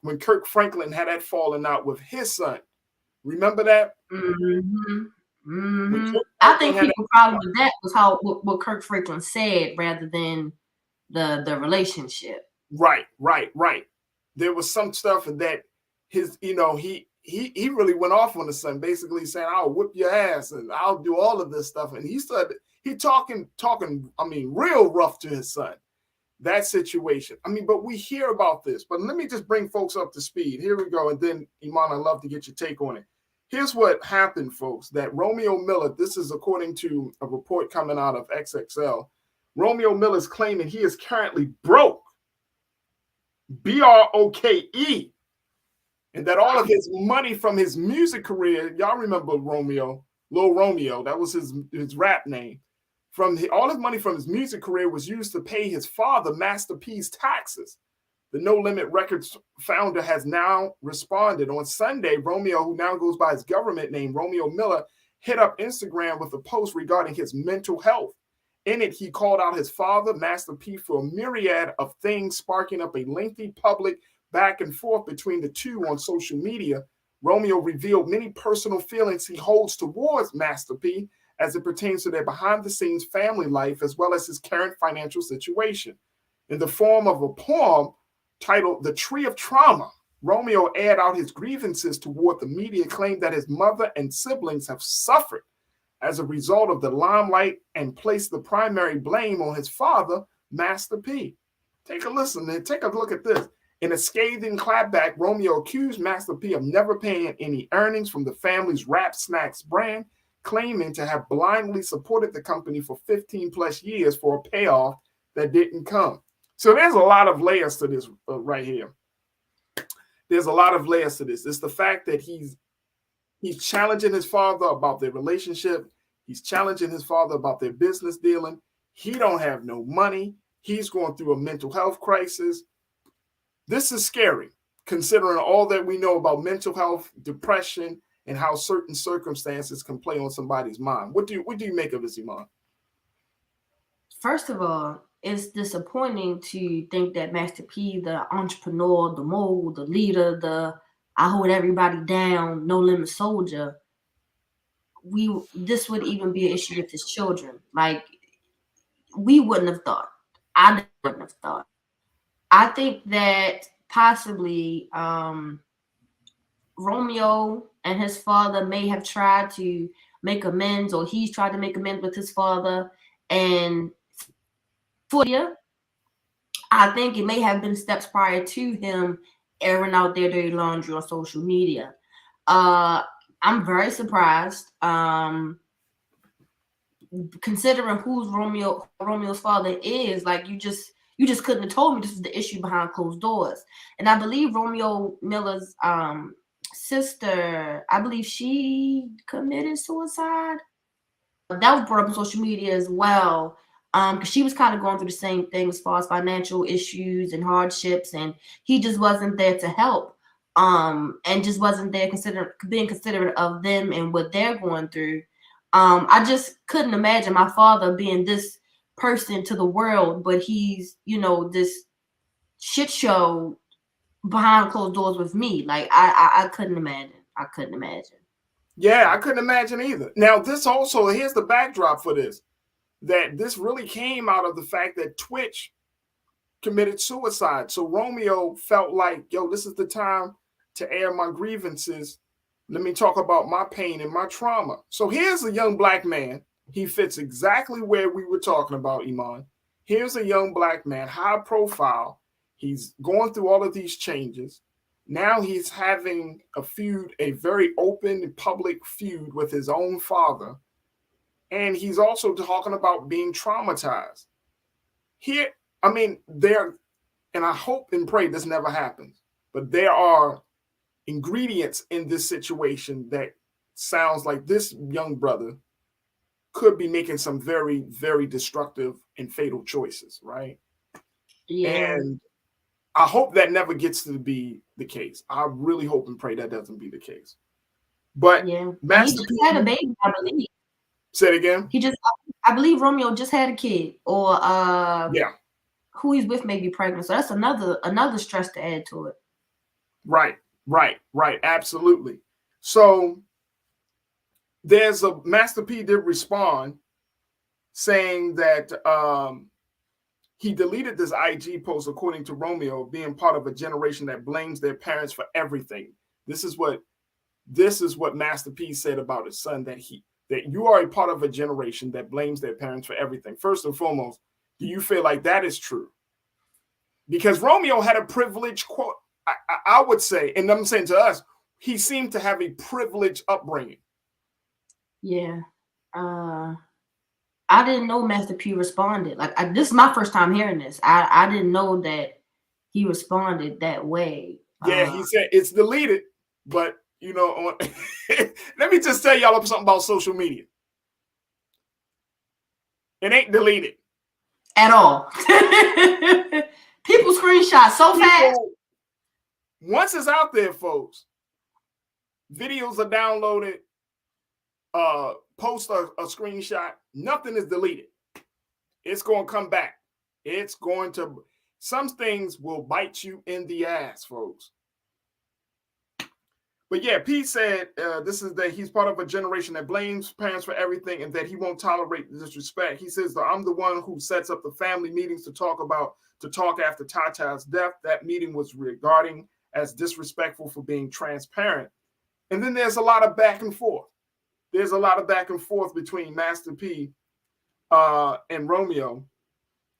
when Kirk Franklin had that falling out with his son. Remember that? Mm-hmm. Mm-hmm. I think people's problem with that was what Kirk Franklin said rather than the relationship. Right. There was some stuff that his, he really went off on the son, basically saying, "I'll whip your ass and I'll do all of this stuff." And he talking, I mean, real rough to his son. That situation. I mean, but we hear about this. But let me just bring folks up to speed. Here we go. And then, Iman, I'd love to get your take on it. Here's what happened, folks, that Romeo Miller, this is according to a report coming out of XXL. Romeo Miller is claiming he is currently broke. BROKE. And that all of his money from his music career, y'all remember Romeo, Lil Romeo, that was his rap name. All his money from his music career was used to pay his father, Master P's taxes. The No Limit Records founder has now responded. On Sunday, Romeo, who now goes by his government name, Romeo Miller, hit up Instagram with a post regarding his mental health. In it, he called out his father, Master P, for a myriad of things, sparking up a lengthy public back and forth between the two on social media. Romeo revealed many personal feelings he holds towards Master P as it pertains to their behind-the-scenes family life, as well as his current financial situation. In the form of a poem titled "The Tree of Trauma," Romeo aired out his grievances toward the media, claimed that his mother and siblings have suffered as a result of the limelight and placed the primary blame on his father, Master P. Take a listen and take a look at this. In a scathing clapback, Romeo accused Master P of never paying any earnings from the family's Rap Snacks brand, claiming to have blindly supported the company for 15 plus years for a payoff that didn't come. So there's a lot of layers to this right here. There's a lot of layers to this. It's the fact that he's challenging his father about their relationship. He's challenging his father about their business dealing. He don't have no money. He's going through a mental health crisis. This is scary, considering all that we know about mental health, depression, and how certain circumstances can play on somebody's mind. What do you make of this, Iman? First of all, it's disappointing to think that Master P, the entrepreneur, the mogul, the leader, I hold everybody down, no limit soldier, this would even be an issue with his children. Like, we wouldn't have thought. I wouldn't have thought. I think that possibly Romeo and his father may have tried to make amends, or he's tried to make amends with his father. And I think it may have been steps prior to him airing out their dirty laundry on social media. I'm very surprised, considering who's Romeo's father is. Like, you just couldn't have told me this was the issue behind closed doors. And I believe Romeo Miller's sister, I believe she committed suicide. That was brought up on social media as well, because she was kind of going through the same thing as far as financial issues and hardships, and he just wasn't there to help, and just wasn't there being considerate of them and what they're going through. I just couldn't imagine my father being this person to the world, but he's, this shit show behind closed doors with me. Like, I couldn't imagine. I couldn't imagine. Yeah, I couldn't imagine either. Now, this also, here's the backdrop for this, that this really came out of the fact that Twitch committed suicide. So Romeo felt like, yo, this is the time to air my grievances. Let me talk about my pain and my trauma. So here's a young black man. He fits exactly where we were talking about, Iman. Here's a young black man, high profile. He's going through all of these changes. Now he's having a feud, a very open public feud with his own father. And he's also talking about being traumatized. Here, I mean, and I hope and pray this never happens, but there are ingredients in this situation that sounds like this young brother could be making some very, very destructive and fatal choices, right? Yeah. And I hope that never gets to be the case. I really hope and pray that doesn't be the case. But yeah, Master he just had a baby, I believe. Say it again. I believe Romeo just had a kid, or yeah, who he's with may be pregnant. So that's another stress to add to it. Right, absolutely. So there's a Master P did respond saying that he deleted this IG post, according to Romeo, being part of a generation that blames their parents for everything. This is what Master P said about his son, that you are a part of a generation that blames their parents for everything. First and foremost, do you feel like that is true? Because Romeo had a privileged, quote, I would say, and I'm saying to us, he seemed to have a privileged upbringing. Yeah. I didn't know Master P responded. Like, this is my first time hearing this. I didn't know that he responded that way. Yeah, he said it's deleted, but let me just tell y'all something about social media. It ain't deleted at all. People screenshot so fast. Once it's out there, folks, videos are downloaded, post a screenshot, nothing is deleted. It's going to come back. Some things will bite you in the ass, folks. But yeah, Pete said this is that he's part of a generation that blames parents for everything and that he won't tolerate disrespect. He says that I'm the one who sets up the family meetings to talk after Tata's death. That meeting was regarding as disrespectful for being transparent. And then there's a lot of back and forth. There's a lot of back and forth between Master P and Romeo.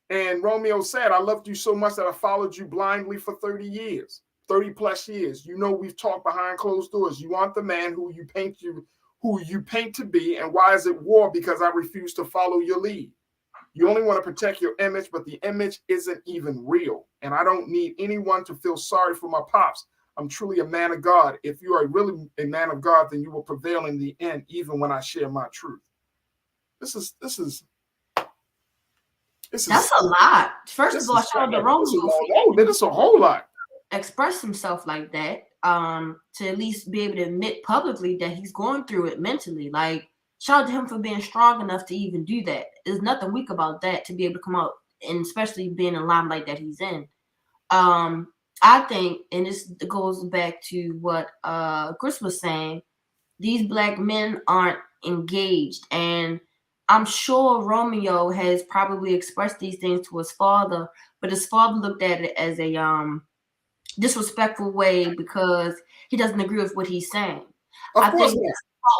And Romeo said, I loved you so much that I followed you blindly for 30 years. 30 plus years. We've talked behind closed doors. You aren't the man who you paint to be. And why is it war? Because I refuse to follow your lead. You only want to protect your image, but the image isn't even real. And I don't need anyone to feel sorry for my pops. I'm truly a man of God. If you are really a man of God, then you will prevail in the end, even when I share my truth. This is that's a lot. First of all, shout out to Romeo. That is a whole lot. Express himself like that, to at least be able to admit publicly that he's going through it mentally. Like, shout out to him for being strong enough to even do that. There's nothing weak about that, to be able to come out, and especially being in limelight that he's in. I think, and this goes back to what Chris was saying, these black men aren't engaged, and I'm sure Romeo has probably expressed these things to his father, but his father looked at it as a disrespectful way because he doesn't agree with what he's saying. I think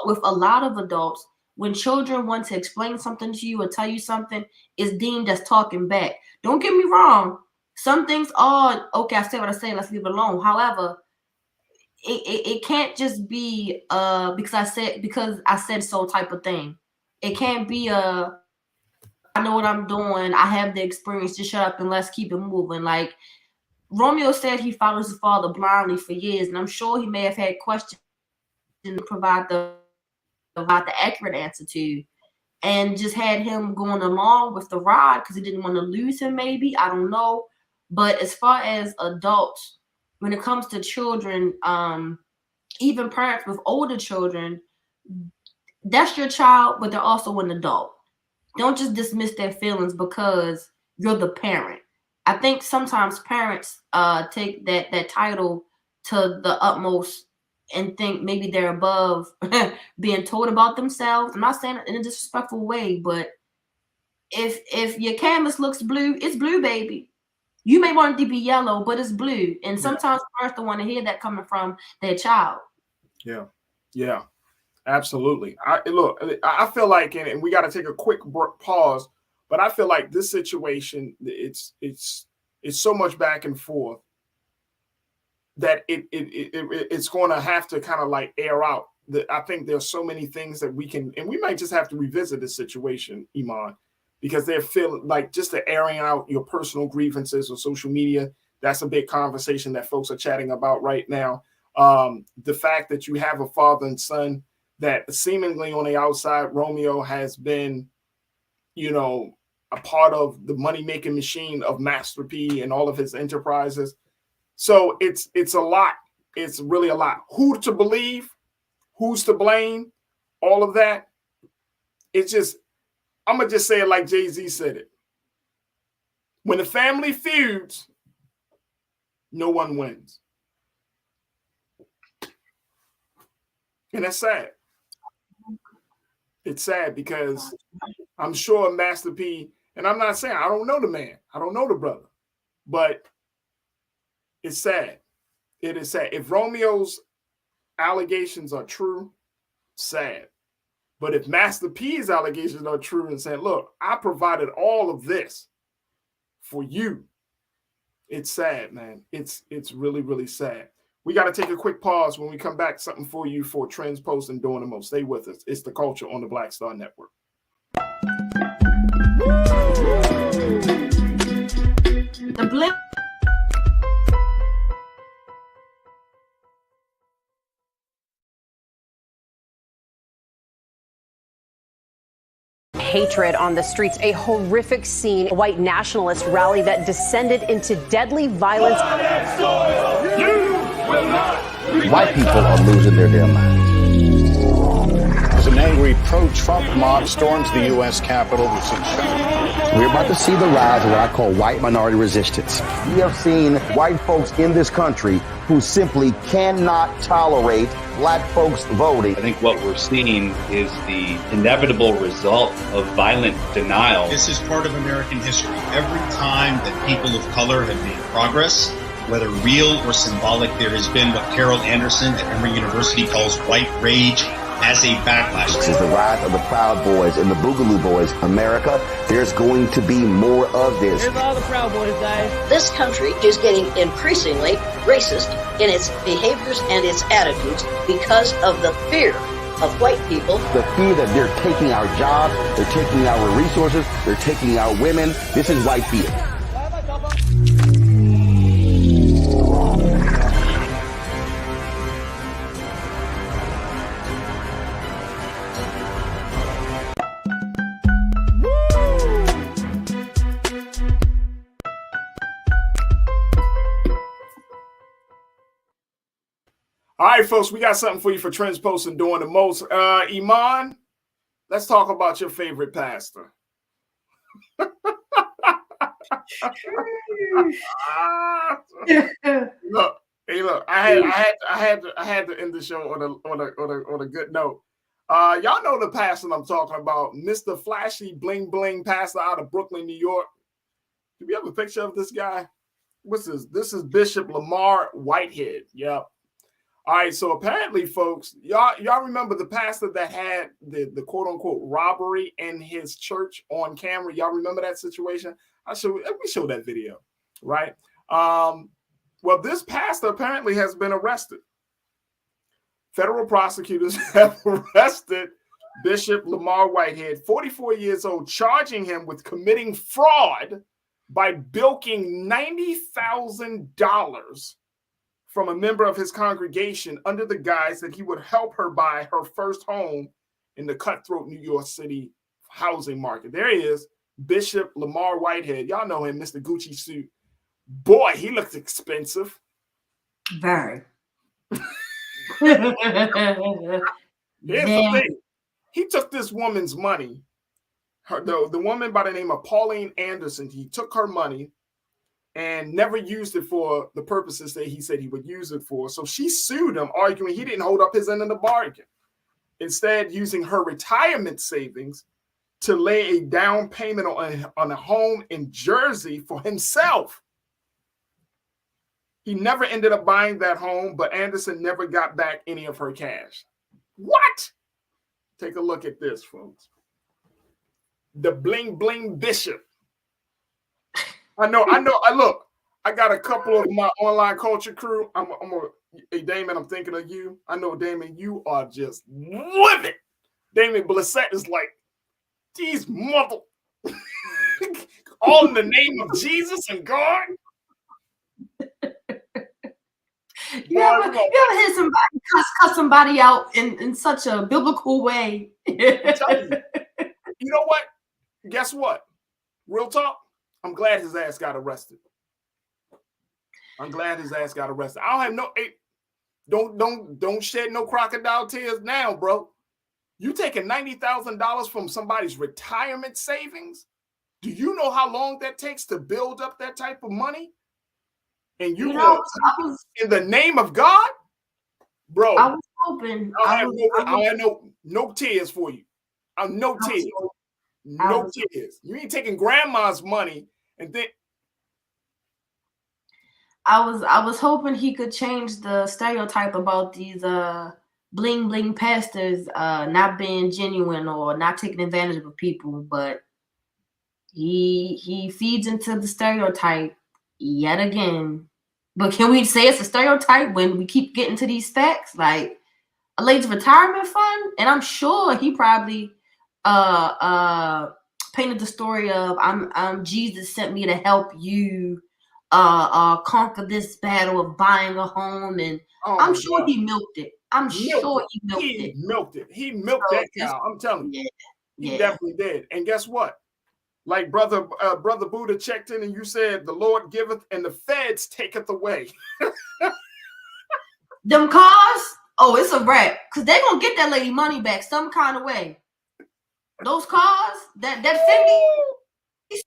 with a lot of adults, when children want to explain something to you or tell you something, it's deemed as talking back. Don't get me wrong. Some things are okay. I said what I say. Let's leave it alone. However, it can't just be because I said so type of thing. It can't be I know what I'm doing. I have the experience. Just shut up and let's keep it moving. Like Romeo said, he follows his father blindly for years, and I'm sure he may have had questions to provide the accurate answer to, and just had him going along with the ride because he didn't want to lose him. Maybe, I don't know. But as far as adults, when it comes to children, even parents with older children, that's your child, but they're also an adult. Don't just dismiss their feelings because you're the parent. I think sometimes parents take that title to the utmost and think maybe they're above being told about themselves. I'm not saying it in a disrespectful way, but if your canvas looks blue, it's blue, baby. You may want it to be yellow, but it's blue. And sometimes parents don't want to hear that coming from their child. Yeah, absolutely. I feel like, and we got to take a quick pause, but I feel like this situation, it's so much back and forth that it's going to have to kind of like air out. I think there's so many things that we can, and we might just have to revisit this situation, Iman, because they're feeling like just the airing out your personal grievances on social media. That's a big conversation that folks are chatting about right now. The fact that you have a father and son that seemingly on the outside, Romeo has been, a part of the money-making machine of Master P and all of his enterprises. So it's a lot. It's really a lot. Who to believe? Who's to blame? All of that. It's just, I'm going to just say it like Jay-Z said it. When the family feuds, no one wins. And that's sad. It's sad because I'm sure Master P, and I'm not saying I don't know the man. I don't know the brother. But it's sad. It is sad. If Romeo's allegations are true, sad. But if Master P's allegations are true and saying, look, I provided all of this for you, it's sad, man. It's really, really sad. We got to take a quick pause. When we come back, something for you for Trends, Post, and Doing the Most. Stay with us. It's The Culture on the Black Star Network. The Bling hatred on the streets, a horrific scene, a white nationalist rally that descended into deadly violence. White people are losing their damn minds. As an angry pro-Trump mob storms the U.S. Capitol, we've seen We're about to see the rise of what I call white minority resistance. We have seen white folks in this country who simply cannot tolerate black folks voting. I think what we're seeing is the inevitable result of violent denial. This is part of American history. Every time that people of color have made progress, whether real or symbolic, there has been what Carol Anderson at Emory University calls white rage as a backlash. This is the rise of the Proud Boys and the Boogaloo Boys. America, there's going to be more of this. Here's all the Proud Boys, guys. This country is getting increasingly racist in its behaviors and its attitudes because of the fear of white people. The fear that they're taking our jobs, they're taking our resources, they're taking our women. This is white fear. All right, folks, we got something for you for Trends, Post, and Doing the Most. Iman, let's talk about your favorite pastor. Look, I had to end the show on a good note. Y'all know the pastor I'm talking about, Mr. Flashy Bling Bling pastor out of Brooklyn, New York. Do we have a picture of this guy? What's this? This is Bishop Lamar Whitehead. Yep. All right, so apparently, folks, y'all remember the pastor that had the quote unquote robbery in his church on camera? Y'all remember that situation? Let me show that video. right? Well, this pastor apparently has been arrested. Federal prosecutors have arrested Bishop Lamar Whitehead, 44 years old, charging him with committing fraud by bilking $90,000 from a member of his congregation under the guise that he would help her buy her first home in the cutthroat New York City housing market. There he is, Bishop Lamar Whitehead. Y'all know him, Mr. Gucci suit. Boy, he looks expensive. Very. Here's the thing. He took this woman's money. The woman by the name of Pauline Anderson, he took her money and never used it for the purposes that he said he would use it for. So she sued him, arguing he didn't hold up his end of the bargain. Instead, using her retirement savings to lay a down payment on a home in Jersey for himself. He never ended up buying that home, but Anderson never got back any of her cash. What? Take a look at this, folks. The Bling Bishop. I know. Look, I got a couple of my online culture crew. Hey, Damon, I'm thinking of you. I know, Damon, you are just livid. Damon Blissett is like, these mother, all in the name of Jesus and God. You ever hear somebody cuss somebody out in such a biblical way? I'm telling you. You know what? Guess what? Real talk. I'm glad his ass got arrested. I'm glad his ass got arrested. I don't have no. Hey, don't shed no crocodile tears now, bro. You taking $90,000 from somebody's retirement savings? Do you know how long that takes to build up that type of money? And you know, in the name of God, bro. I was hoping. I have no tears for you. No tears. No tears. You ain't taking grandma's money and then. I was hoping he could change the stereotype about these bling pastors not being genuine or not taking advantage of people, but he feeds into the stereotype yet again. But can we say it's a stereotype when we keep getting to these facts, like a lady's retirement fund? And I'm sure he probably painted the story of I'm Jesus sent me to help you conquer this battle of buying a home, and I'm sure he milked it. He milked it. He milked that cow. I'm telling you, he definitely did. And guess what? Like brother Buddha checked in and you said, the Lord giveth and the feds taketh away. Them cars, oh, it's a wrap. Because they're going to get that lady money back some kind of way. Those cars, that Fendi,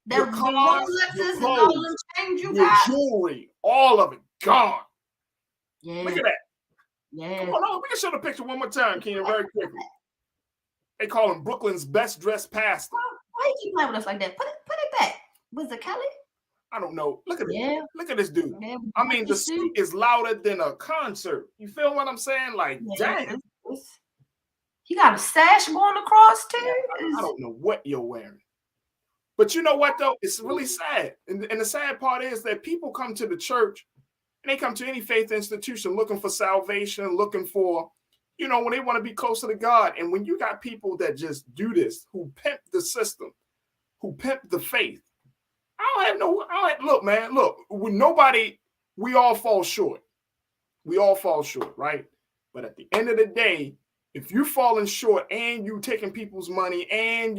that Rolexes and all them chains you got. Jewelry, all of it, gone. Yeah. Look at that. Yeah. Come on, we can show the picture one more time, Keenan, very quickly. They call him Brooklyn's best dressed pastor. Why you keep playing with us like that? Put it back. Was it Kelly? I don't know. Look at it. Yeah. Look at this dude. Yeah. I mean, the suit is louder than a concert. You feel what I'm saying? Like, damn. He got a sash going across too. I don't know what you're wearing. But you know what, though? It's really sad. And the sad part is that people come to the church and they come to any faith institution looking for salvation, looking for, you know, when they want to be closer to God. And when you got people that just do this, who pimp the system, who pimp the faith, look, man, we all fall short. We all fall short, right? But at the end of the day, if you're falling short and you taking people's money and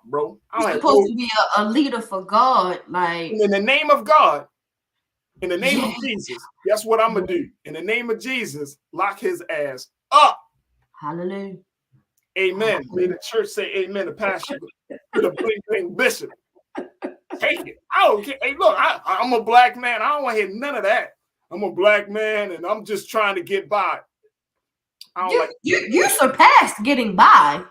bro. You're supposed to be a leader for God. Like, in the name of God, in the name of Jesus, guess what I'm going to do? In the name of Jesus, lock his ass up. Hallelujah. Amen. May the church say amen. The pastor, the Bling Bishop. Take it. I don't care. Hey, look, I'm a black man. I don't want to hear none of that. I'm a black man and I'm just trying to get by. You surpassed getting by.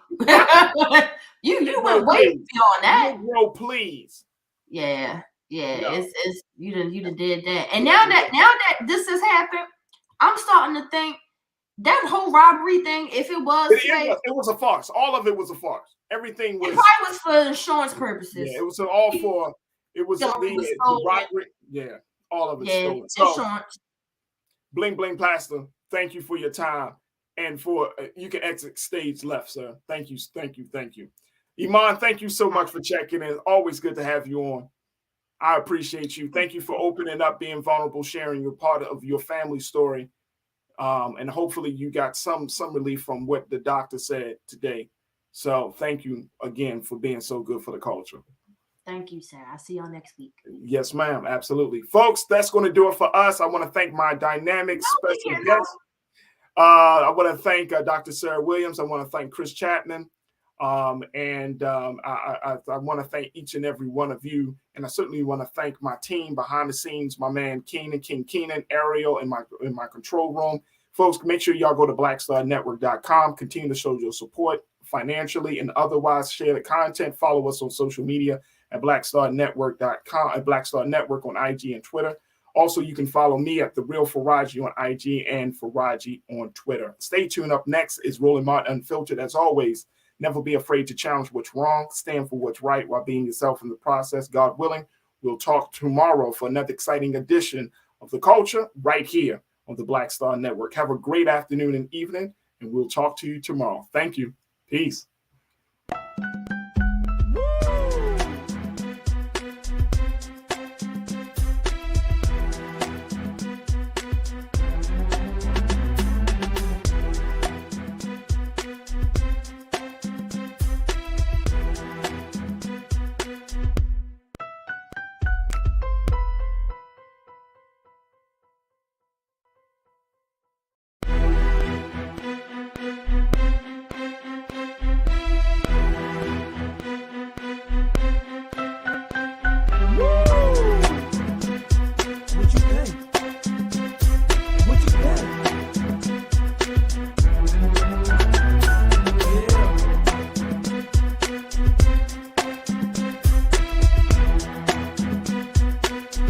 you went way beyond that. Bro, please. Yeah. It's you done did that. And now that this has happened, I'm starting to think that whole robbery thing, if it was a farce. All of it was a farce. Everything was. It probably was for insurance purposes. Yeah, it was all for It was the robbery. Yeah, all of it stolen. Insurance. Bling Bling Pastor, thank you for your time. And for you can exit stage left, sir. Thank you. Iman, thank you so much for checking in. Always good to have you on. I appreciate you. Thank you for opening up, being vulnerable, sharing your part of your family story. And hopefully you got some relief from what the doctor said today. So thank you again for being so good for the culture. Thank you, sir. I'll see y'all next week. Yes, ma'am. Absolutely. Folks, that's going to do it for us. I want to thank my dynamic special guest. I want to thank Dr. Sarah Williams. I want to thank Chris Chapman. I want to thank each and every one of you. And I certainly want to thank my team behind the scenes, my man King Keenan, Ariel in my control room. Folks, make sure y'all go to blackstarnetwork.com. Continue to show your support financially and otherwise. Share the content. Follow us on social media at blackstarnetwork.com, at Black Star Network on IG and Twitter. Also, you can follow me at The Real Farajii on IG and Farajii on Twitter. Stay tuned. Up next is Roland Martin Unfiltered. As always, never be afraid to challenge what's wrong. Stand for what's right while being yourself in the process. God willing, we'll talk tomorrow for another exciting edition of The Culture right here on the Black Star Network. Have a great afternoon and evening, and we'll talk to you tomorrow. Thank you. Peace.